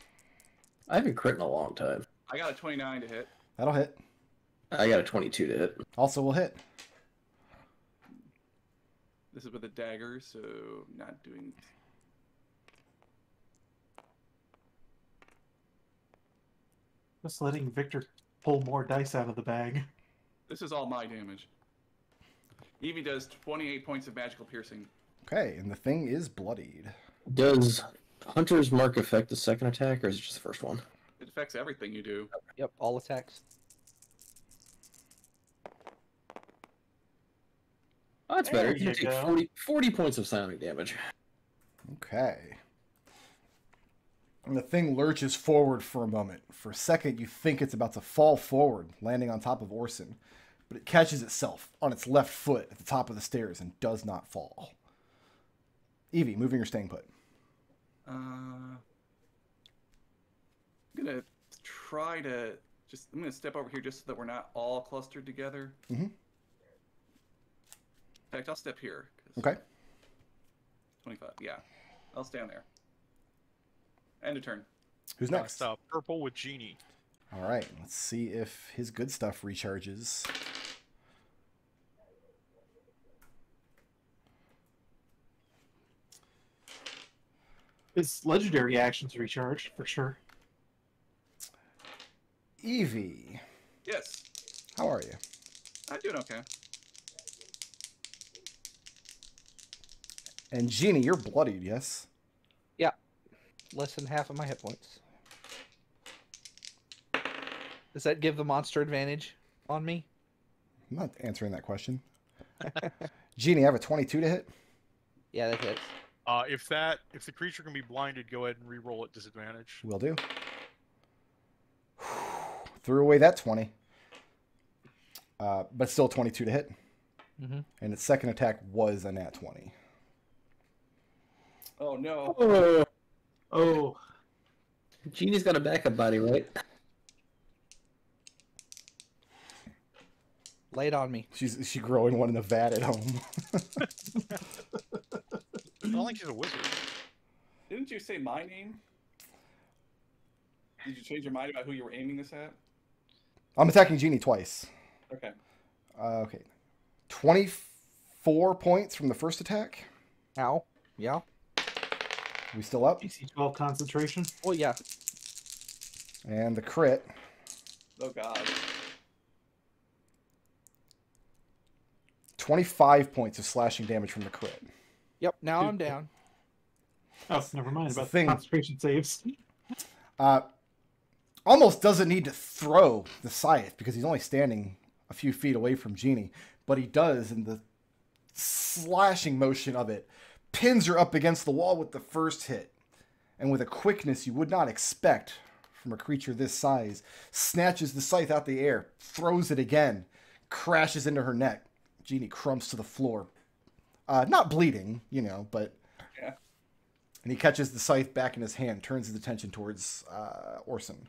I haven't crit in a long time. I got a 29 to hit. That'll hit. I got a 22 to hit. Also will hit. This is with a dagger, so not doing. Just letting Victor pull more dice out of the bag. This is all my damage. Evie does 28 points of magical piercing. Okay, and the thing is bloodied. Does Hunter's Mark affect the second attack, or is it just the first one? It affects everything you do. Yep, all attacks. Oh, that's There better. You you take go. 40 points of psionic damage. Okay. And the thing lurches forward for a moment. For a second, you think it's about to fall forward, landing on top of Orson. But it catches itself on its left foot at the top of the stairs and does not fall. Evie, moving or staying put? I'm gonna try to I'm gonna step over here just so that we're not all clustered together. Mhm. fact, I'll step here. Okay. 25. Yeah, I'll stand there. End of turn. Who's next? Purple with Genie. All right. Let's see if his good stuff recharges. His legendary actions recharge for sure. Evie, Yes, how are you? I'm doing okay. And Genie, you're bloodied, yes? Yeah. Less than half of my hit points. Does that give the monster advantage on me? I'm not answering that question. Genie, I have a 22 to hit. Yeah, that hits. If the creature can be blinded, go ahead and re-roll at disadvantage. Will do. Threw away that 20. But still 22 to hit. Mm-hmm. And its second attack was a nat 20. Oh no. Oh. Genie's got a backup body, right? Lay it on me. She's growing one in a vat at home. I don't think she's a wizard. Didn't you say my name? Did you change your mind about who you were aiming this at? I'm attacking Genie twice. Okay. Okay. 24 points from the first attack. Ow. Yeah. We still up? DC 12 concentration. Oh, yeah. And the crit. Oh god. 25 points of slashing damage from the crit. Yep, now I'm down. Oh, never mind It's the about thing. concentration saves. Almost doesn't need to throw the scythe because he's only standing a few feet away from Genie. But he does, and the slashing motion of it pins her up against the wall with the first hit. And with a quickness you would not expect from a creature this size, snatches the scythe out the air, throws it again, crashes into her neck. Genie crumps to the floor. Not bleeding, you know, but... Yeah. And he catches the scythe back in his hand, turns his attention towards Orson.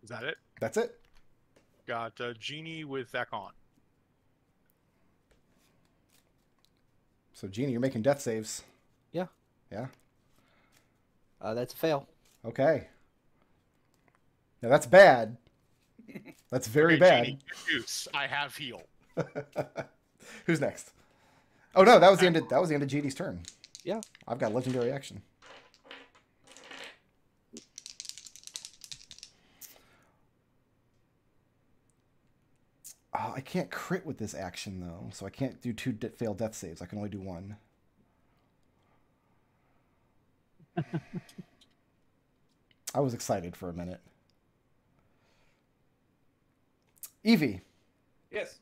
Is that it? That's it. Got Genie with Ekon. So, Genie, you're making death saves. Yeah. Yeah? That's a fail. Okay. Now, that's bad. That's very Okay, bad. Genie, good news. I have heal. Who's next? Oh, no, that was the end of Genie's turn. Yeah. I've got legendary action. I can't crit with this action, though, so I can't do two failed death saves. I can only do one. I was excited for a minute. Evie. Yes.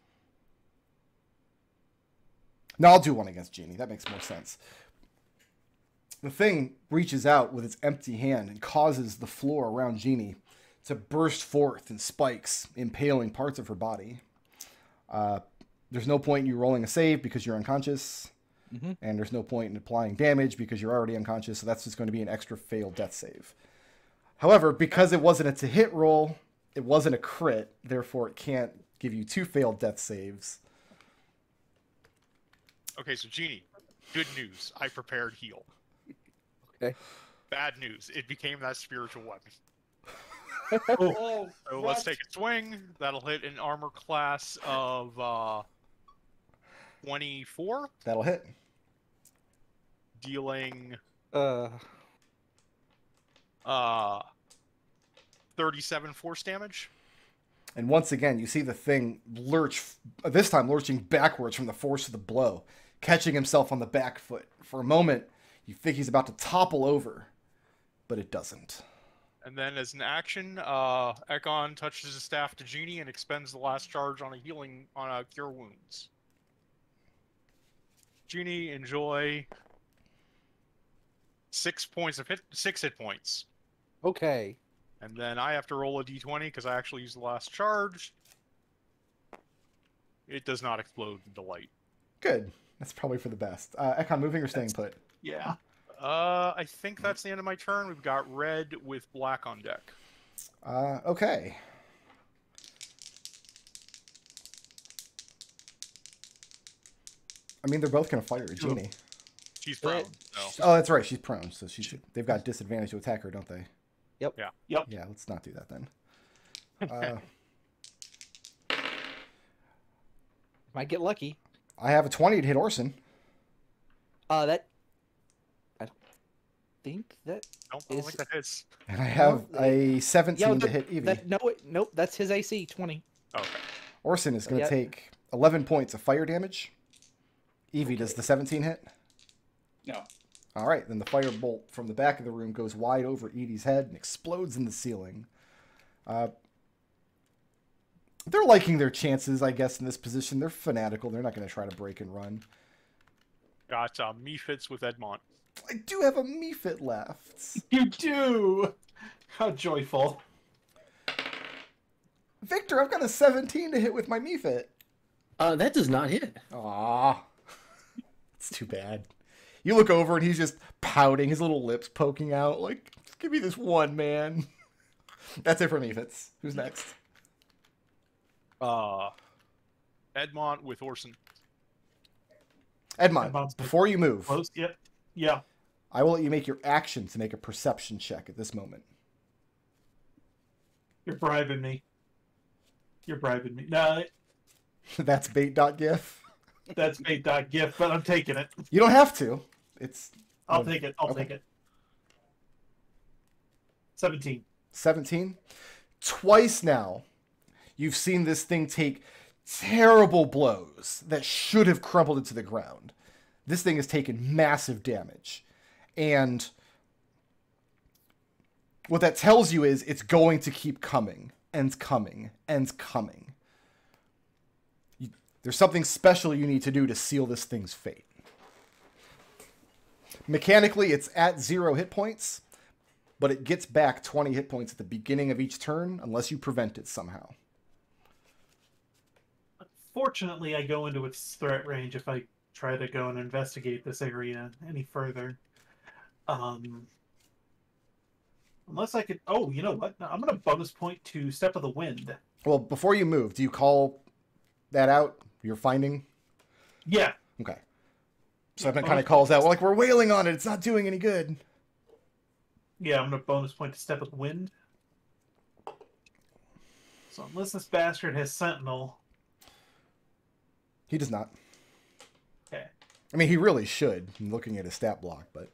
No, I'll do one against Genie. That makes more sense. The thing reaches out with its empty hand and causes the floor around Genie to burst forth in spikes, impaling parts of her body. There's no point in you rolling a save because you're unconscious. Mm-hmm. And there's no point in applying damage because you're already unconscious, so that's just going to be an extra failed death save. However, because it wasn't a to-hit roll, it wasn't a crit, therefore it can't give you two failed death saves. Okay, so Genie, good news. I prepared heal. Okay. Bad news. It became that spiritual weapon. Oh, So what? let's take a swing. That'll hit an armor class of 24, That'll hit. dealing 37 force damage. And once again, you see the thing lurch, this time lurching backwards from the force of the blow, catching himself on the back foot. For a moment, you think he's about to topple over, but it doesn't. And then as an action, Ekon touches his staff to Genie and expends the last charge on a cure wounds. Genie, enjoy 6 hit points. Okay. And then I have to roll a d20 because I actually used the last charge. It does not explode into light. Good. That's probably for the best. Ekon, moving or staying put? Yeah. I think that's the end of my turn. We've got red with black on deck. Okay. I mean, they're both going to fire at Genie. She's prone. So. Oh, that's right. She's prone, so they've got disadvantage to attack her, don't they? Yep. Yeah. Yep. Yeah, let's not do that then. Might get lucky. I have a 20 to hit Orson. That. I don't think that. I don't think that hits. And I have a 17 to hit Evie. Nope, that's his AC, 20. Okay. Orson is going to take 11 points of fire damage. Evie, does the 17 hit? No. All right, then the fire bolt from the back of the room goes wide over Edie's head and explodes in the ceiling. They're liking their chances, I guess, in this position. They're fanatical. They're not going to try to break and run. Got Mephits with Edmont. I do have a Mephit left. You do! How joyful. Victor, I've got a 17 to hit with my Mephit. That does not hit. Aw. It's too bad. You look over and he's just pouting, his little lips poking out, like, just give me this one, man. That's it for Mephits. Who's next? Edmont with Orson. Edmont, Edmont's before you move, Close. Yep. Yeah. I will let you make your action to make a perception check at this moment. You're bribing me. You're bribing me. No, That's bait.gif. that's bait.gif, but I'm taking it. You don't have to. I'll take it. I'll okay. take it. 17. 17. Twice now, you've seen this thing take terrible blows that should have crumpled it to the ground. This thing has taken massive damage. And what that tells you is it's going to keep coming and coming and coming. There's something special you need to do to seal this thing's fate. Mechanically, it's at 0 hit points, but it gets back 20 hit points at the beginning of each turn unless you prevent it somehow. Fortunately, I go into its threat range if I try to go and investigate this area any further. Unless I could... Oh, you know what? I'm going to bonus point to Step of the Wind. Well, before you move, do you call that out? You're finding? Yeah. Okay. So that kind of calls out, well, like, we're wailing on it. It's not doing any good. Yeah, I'm going to bonus point to Step of the Wind. So unless this bastard has Sentinel... He does not. Okay. I mean, he really should, looking at his stat block, but...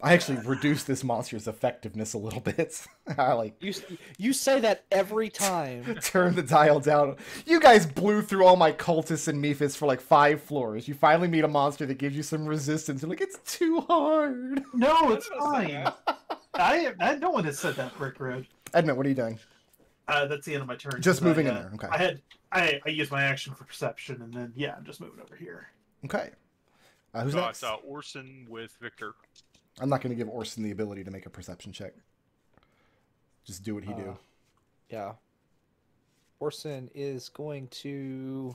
I actually reduced this monster's effectiveness a little bit. I like You say that every time. turn the dial down. You guys blew through all my cultists and Mephits for like 5 floors. You finally meet a monster that gives you some resistance. You're like, it's too hard. No, it's fine. No one has said that, Brick Road. Edmont, what are you doing? That's the end of my turn. Just moving in there. Okay. I used my action for perception, and then yeah, I'm just moving over here. Okay. Who's next? It's Orson with Victor. I'm not going to give Orson the ability to make a perception check. Just do what he do. Yeah. Orson is going to...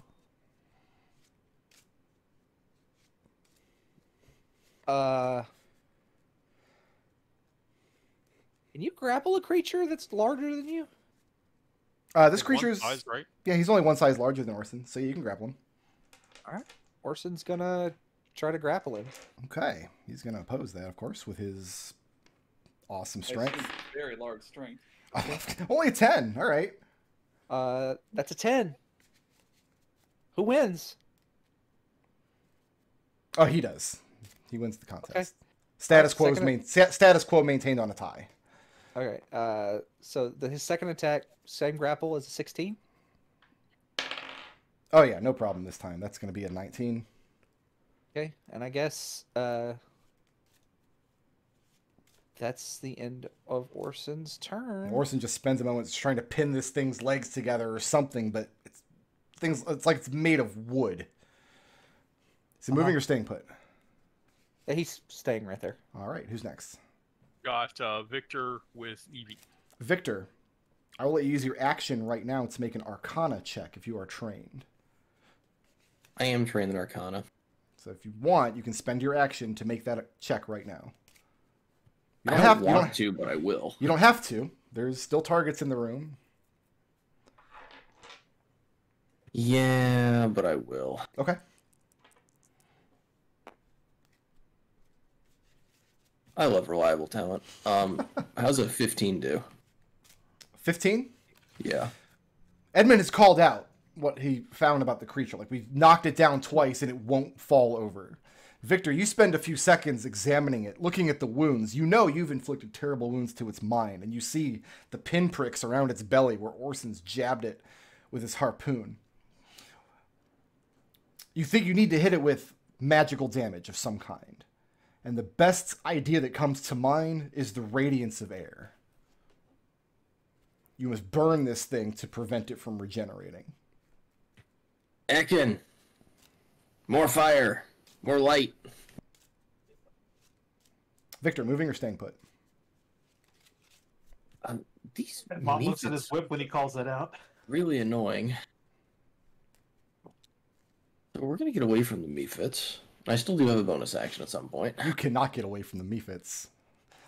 Can you grapple a creature that's larger than you? This creature's... Size, right? Yeah, he's only one size larger than Orson, so you can grapple him. All right. Orson's going to try to grapple him. Okay. He's going to oppose that, of course, with his awesome strength. Very large strength. Only a 10. All right. That's a 10. Who wins? Oh, he does. He wins the contest. Okay. Status quo maintained on a tie. Okay. So his second attack, same grapple as a 16. Oh yeah, no problem this time. That's going to be a 19. Okay, and I guess that's the end of Orson's turn. Orson just spends a moment trying to pin this thing's legs together or something, but it's like it's made of wood. Is it moving or staying put? Yeah, he's staying right there. All right, who's next? Got Victor with Evie. Victor, I will let you use your action right now to make an Arcana check if you are trained. I am trained in Arcana. So if you want, you can spend your action to make that check right now. You I don't want to, but I will. You don't have to. There's still targets in the room. Yeah, but I will. Okay. I love reliable talent. How's a 15 do? 15? Yeah. Edmont has called out what he found about the creature. Like, we've knocked it down twice and it won't fall over. Victor, you spend a few seconds examining it, looking at the wounds. You know you've inflicted terrible wounds to its mind, and you see the pinpricks around its belly where Orson's jabbed it with his harpoon. You think you need to hit it with magical damage of some kind. And the best idea that comes to mind is the radiance of air. You must burn this thing to prevent it from regenerating. Ekon! More fire! More light! Victor, moving or staying put? These Mom looks at mephits his whip when he calls that out. really annoying. So we're gonna get away from the mephits. I still do have a bonus action at some point. You cannot get away from the mephits.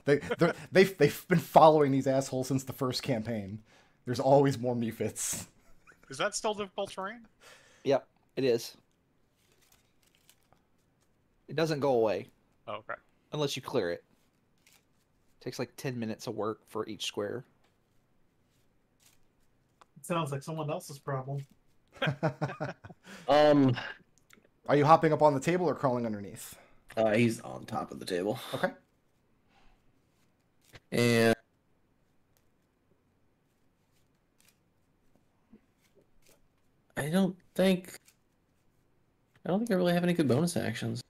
They've been following these assholes since the first campaign. There's always more mephits. Is that still difficult terrain? Yep, it is. It doesn't go away Oh, okay. unless you clear it. Takes like 10 minutes of work for each square. It sounds like someone else's problem. Are you hopping up on the table or crawling underneath? He's on top of the table. Okay. And I don't think I really have any good bonus actions.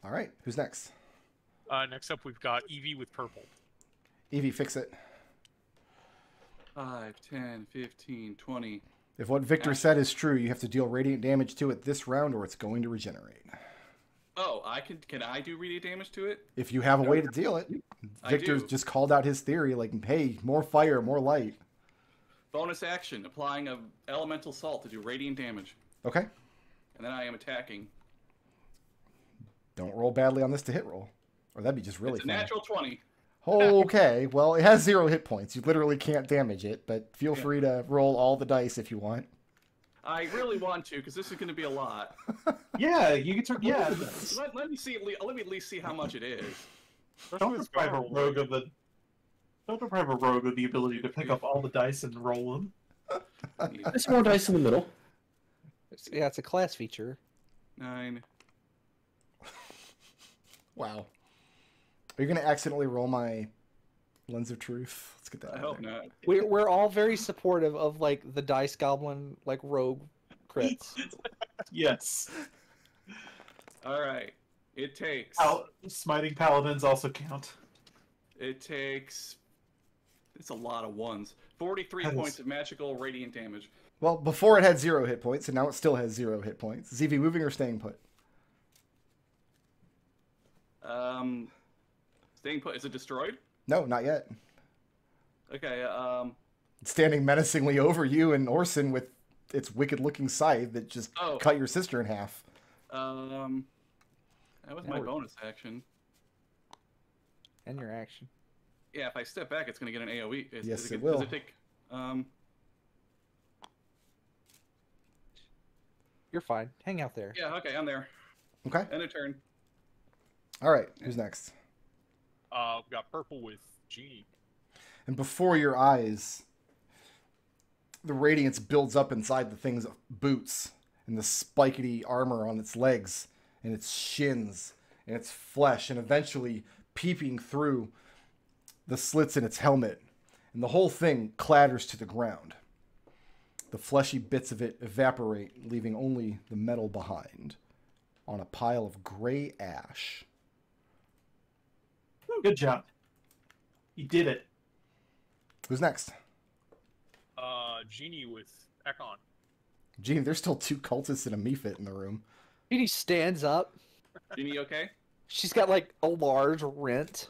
All right. Who's next? Next up, we've got Evie with purple. Evie, fix it. 5, 10, 15, 20. If what Victor said is true, you have to deal radiant damage to it this round, or it's going to regenerate. Oh, can I do radiant damage to it? If you have a way to deal it, I Victor's do. just called out his theory, like, hey, more fire, more light. Bonus action, applying a elemental salt to do radiant damage. Okay. And then I am attacking. Don't roll badly on this to hit roll, or that'd be just really It's a fun. natural 20. Okay, well, it has 0 hit points. You literally can't damage it, but feel free to roll all the dice if you want. I really want to, because this is going to be a lot. Yeah, you can turn. Yeah, Let me see. Let me at least see how much it is. don't deprive a rogue of the. Don't deprive a rogue of the ability to pick up all the dice and roll them. There's more dice in the middle. Yeah, it's a class feature. 9. Wow. Are you going to accidentally roll my Lens of Truth? Let's get that I out hope there. not. We're all very supportive of like the dice goblin like rogue crits. Yes. All right. It takes. Smiting paladins also count. It takes. It's a lot of ones. 43 That is- points of magical radiant damage. Well, before it had 0 hit points, and now it still has 0 hit points. Is Evie moving or staying put? Staying put. Is it destroyed? No, not yet. Okay. It's standing menacingly over you and Orson with its wicked-looking scythe that just cut your sister in half. That was my bonus action. And your action. Yeah, if I step back, it's going to get an AoE. Yes, it will. Does it take? You're fine. Hang out there. Yeah. Okay, I'm there. Okay. End of turn. All right. Who's next? We've got purple with Genie. And before your eyes, the radiance builds up inside the thing's boots and the spikety armor on its legs and its shins and its flesh, and eventually peeping through the slits in its helmet. And the whole thing clatters to the ground. The fleshy bits of it evaporate, leaving only the metal behind on a pile of gray ash. Good job. You did it. Who's next? Genie with Ekon. Gene, there's still 2 cultists and a mephit in the room. Judy stands up. Genie, okay? She's got like a large rent.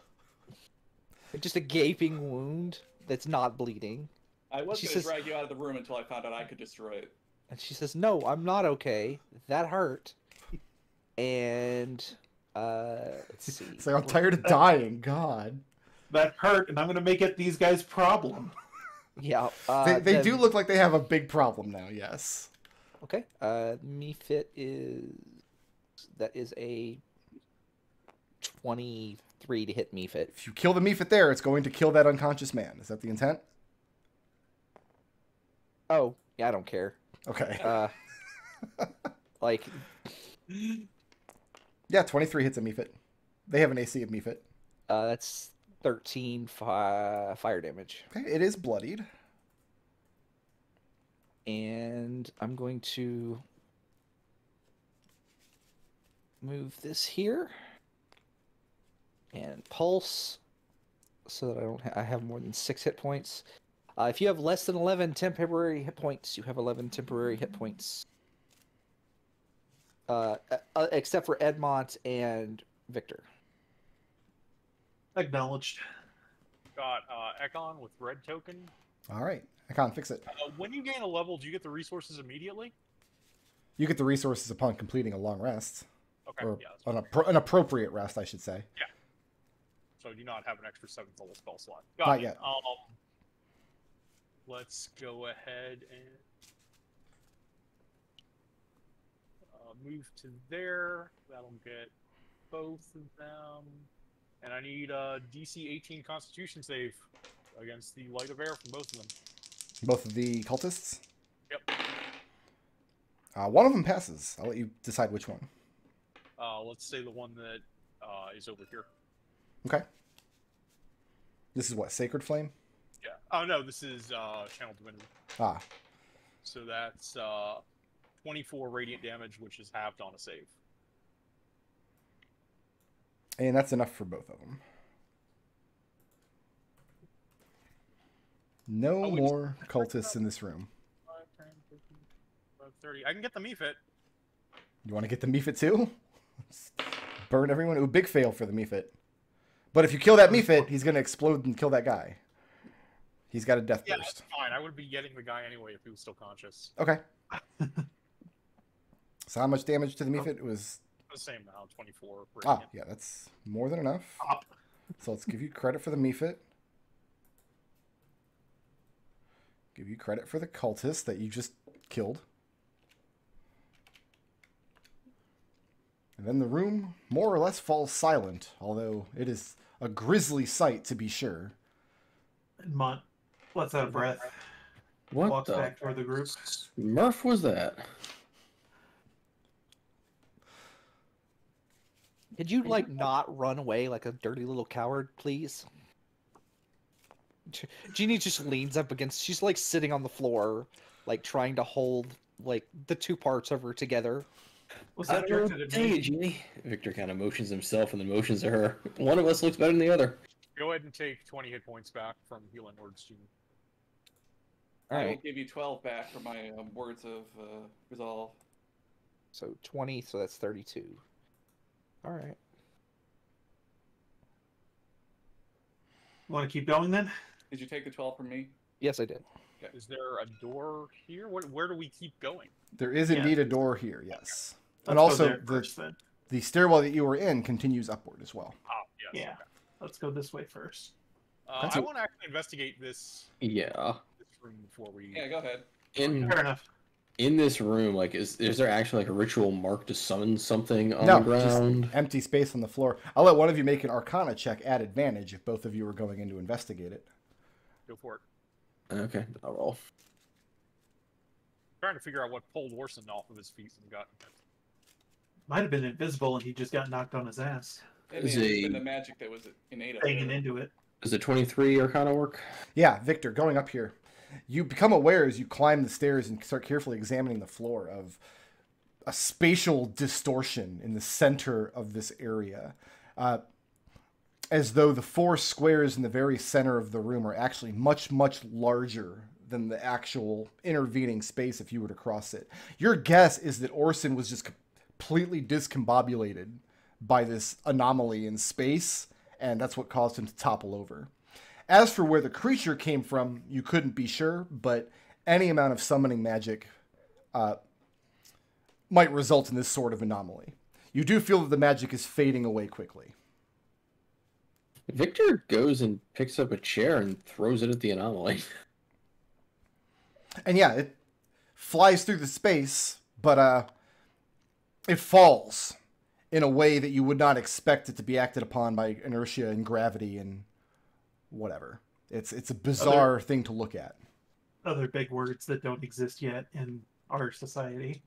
Just a gaping wound that's not bleeding. I was She going to says- drag you out of the room until I found out I could destroy it. And she says, "No, I'm not okay. That hurt." And let's see. It's like, I'm tired of dying. God. That hurt, and I'm going to make it these guys' problem. Yeah. They do look like they have a big problem now, yes. Okay. Mephit is a 23 to hit Mephit. If you kill the Mephit there, it's going to kill that unconscious man. Is that the intent? Oh, yeah, I don't care. Okay. Like, Yeah, 23 hits a Mephit. They have an AC of Mephit. that's 13 fire damage. Okay, it is bloodied. And I'm going to move this here and pulse so that I have more than 6 hit points. If you have less than 11 temporary hit points, you have 11 temporary hit points. Except for Edmont and Victor. Acknowledged. Got Ekon with red token. All right. I can't fix it. When you gain a level, do you get the resources immediately? You get the resources upon completing a long rest. Okay, Or yeah. That's an appropriate rest, I should say. So do not have an extra 7th level spell slot. Not it. yet. Let's go ahead and move to there. That'll get both of them. And I need a DC 18 Constitution save against the light of air from both of them. Both of the cultists? Yep. One of them passes. I'll let you decide which one. Let's say the one that is over here. Okay. This is what, Sacred Flame? Yeah. Oh, no, this is Channel Divinity. Ah. So that's 24 radiant damage, which is halved on a save. And that's enough for both of them. No more cultists in this room. 5, 10, 15, 30. I can get the Mephit. You want to get the Mephit too? Burn everyone? Ooh, big fail for the Mephit. But if you kill that Mephit, he's going to explode and kill that guy. He's got a death Yeah, burst. that's fine. I would be getting the guy anyway if he was still conscious. Okay. So how much damage to the Mephit? It was... The same now, 24. Ah, yeah, that's more than enough. So let's give you credit for the Mephit. Give you credit for the cultist that you just killed. And then the room more or less falls silent, although it is a grisly sight to be sure. Edmont lets out a breath. What Walks the back toward the group. Smurf was that? Could you, like, not run away like a dirty little coward, please? Jeannie just leans up against... She's, like, sitting on the floor, like, trying to hold, like, the two parts of her together. Was that directed at me? Eugenia. Victor kind of motions himself and then motions to her. One of us looks better than the other. Go ahead and take 20 hit points back from healing words, Gene. I will Alright, give you 12 back for my words of resolve. so 20, so that's 32. Alright. Want to keep going then? Did you take the 12 from me? Yes, I did. Is there a door here? Where do we keep going? There is Yeah. indeed a door here, yes. And Let's go also, there first, then. the stairwell that you were in continues upward as well. Ah, yes. Yeah. Let's go this way first. I want to actually investigate this Yeah. room before we. Yeah, go ahead. Fair enough. In this room, like, is there actually like a ritual mark to summon something on No, the ground? just empty space on the floor. I'll let one of you make an Arcana check at advantage if both of you are going in to investigate it. Go for it. Okay, I'll roll. Trying to figure out what pulled Orson off of his feet and got. Might have been invisible and he just got knocked on his ass. It may Is have a- been the magic that was innate. Banging into it. Does a 23 Arcana work? Yeah, Victor, going up here. You become aware as you climb the stairs and start carefully examining the floor of a spatial distortion in the center of this area. As though the 4 squares in the very center of the room are actually much, much larger than the actual intervening space if you were to cross it. Your guess is that Orson was just completely discombobulated by this anomaly in space, and that's what caused him to topple over. As for where the creature came from, you couldn't be sure, but any amount of summoning magic might result in this sort of anomaly. You do feel that the magic is fading away quickly. Victor goes and picks up a chair and throws it at the anomaly. And yeah, it flies through the space, but it falls in a way that you would not expect it to be acted upon by inertia and gravity and whatever. It's a bizarre thing to look at. Other big words that don't exist yet in our society.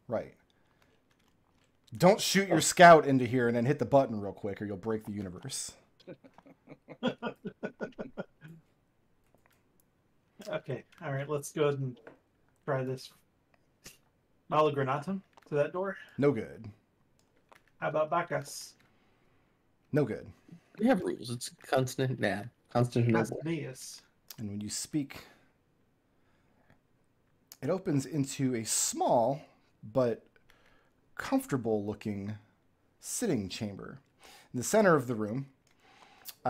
Right. Don't shoot your scout into here and then hit the button real quick or you'll break the universe. Okay, all right, let's go ahead and try this. Malagranatum to that door. No good. How about Bacchus? No good. We have rules. It's constant. Nah, constant noble. Castaneus. And when you speak, it opens into a small but comfortable looking sitting chamber. In the center of the room,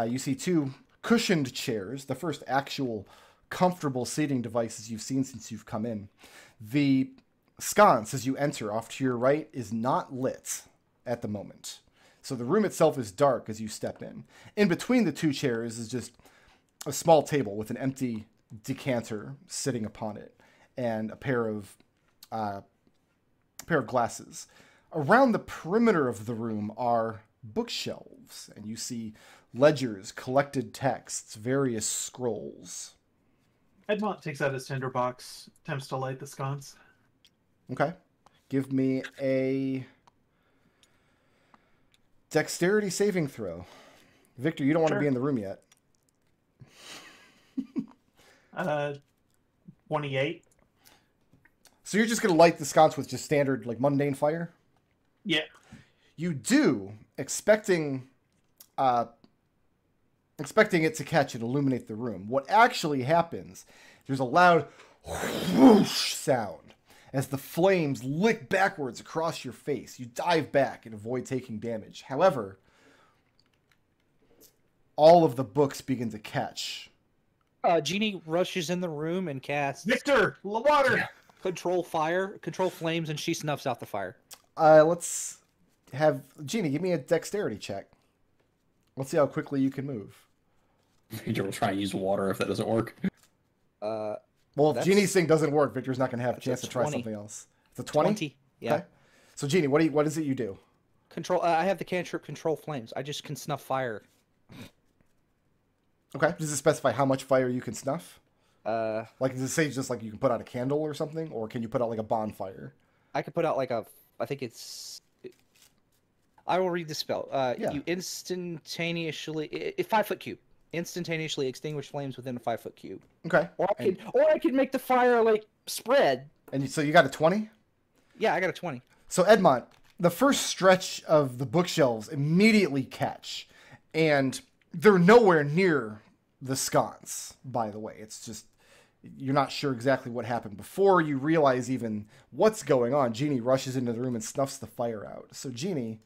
you see two cushioned chairs, the first actual comfortable seating devices you've seen since you've come in. The sconce, as you enter off to your right, is not lit at the moment. So the room itself is dark as you step in. In between the two chairs is just a small table with an empty decanter sitting upon it and a pair of glasses. Around the perimeter of the room are bookshelves, and you see ledgers, collected texts, various scrolls. Edmont takes out his tinderbox, attempts to light the sconce. Okay. Give me a dexterity saving throw. Victor, you don't want to be in the room yet. 28. So you're just going to light the sconce with just standard, like, mundane fire? Yeah. You do, expecting it to catch and illuminate the room. What actually happens, there's a loud whoosh sound as the flames lick backwards across your face. You dive back and avoid taking damage. However, all of the books begin to catch. Genie rushes in the room and casts Victor, water. control flames, and she snuffs out the fire. Let's have Genie give me a dexterity check. Let's see how quickly you can move. Victor will try and use water if that doesn't work. Well, if Genie's thing doesn't work, Victor's not going to have a chance to try 20. something else. It's a 20? Yeah. Okay. So, Genie, what is it you do? Control. I have the cantrip control flames. I just can snuff fire. Okay. Does it specify how much fire you can snuff? Like, does it say just like you can put out a candle or something? Or can you put out like a bonfire? I could put out like I think it's... I will read the spell. Yeah. You instantaneously... 5 foot cube. Instantaneously extinguish flames within a 5 foot cube. Okay. Or I could make the fire like spread. And so you got a 20? Yeah, I got a 20. So Edmont, the first stretch of the bookshelves immediately catch, and they're nowhere near the sconce, by the way. It's just, you're not sure exactly what happened. Before you realize even what's going on, Genie rushes into the room and snuffs the fire out. So Genie,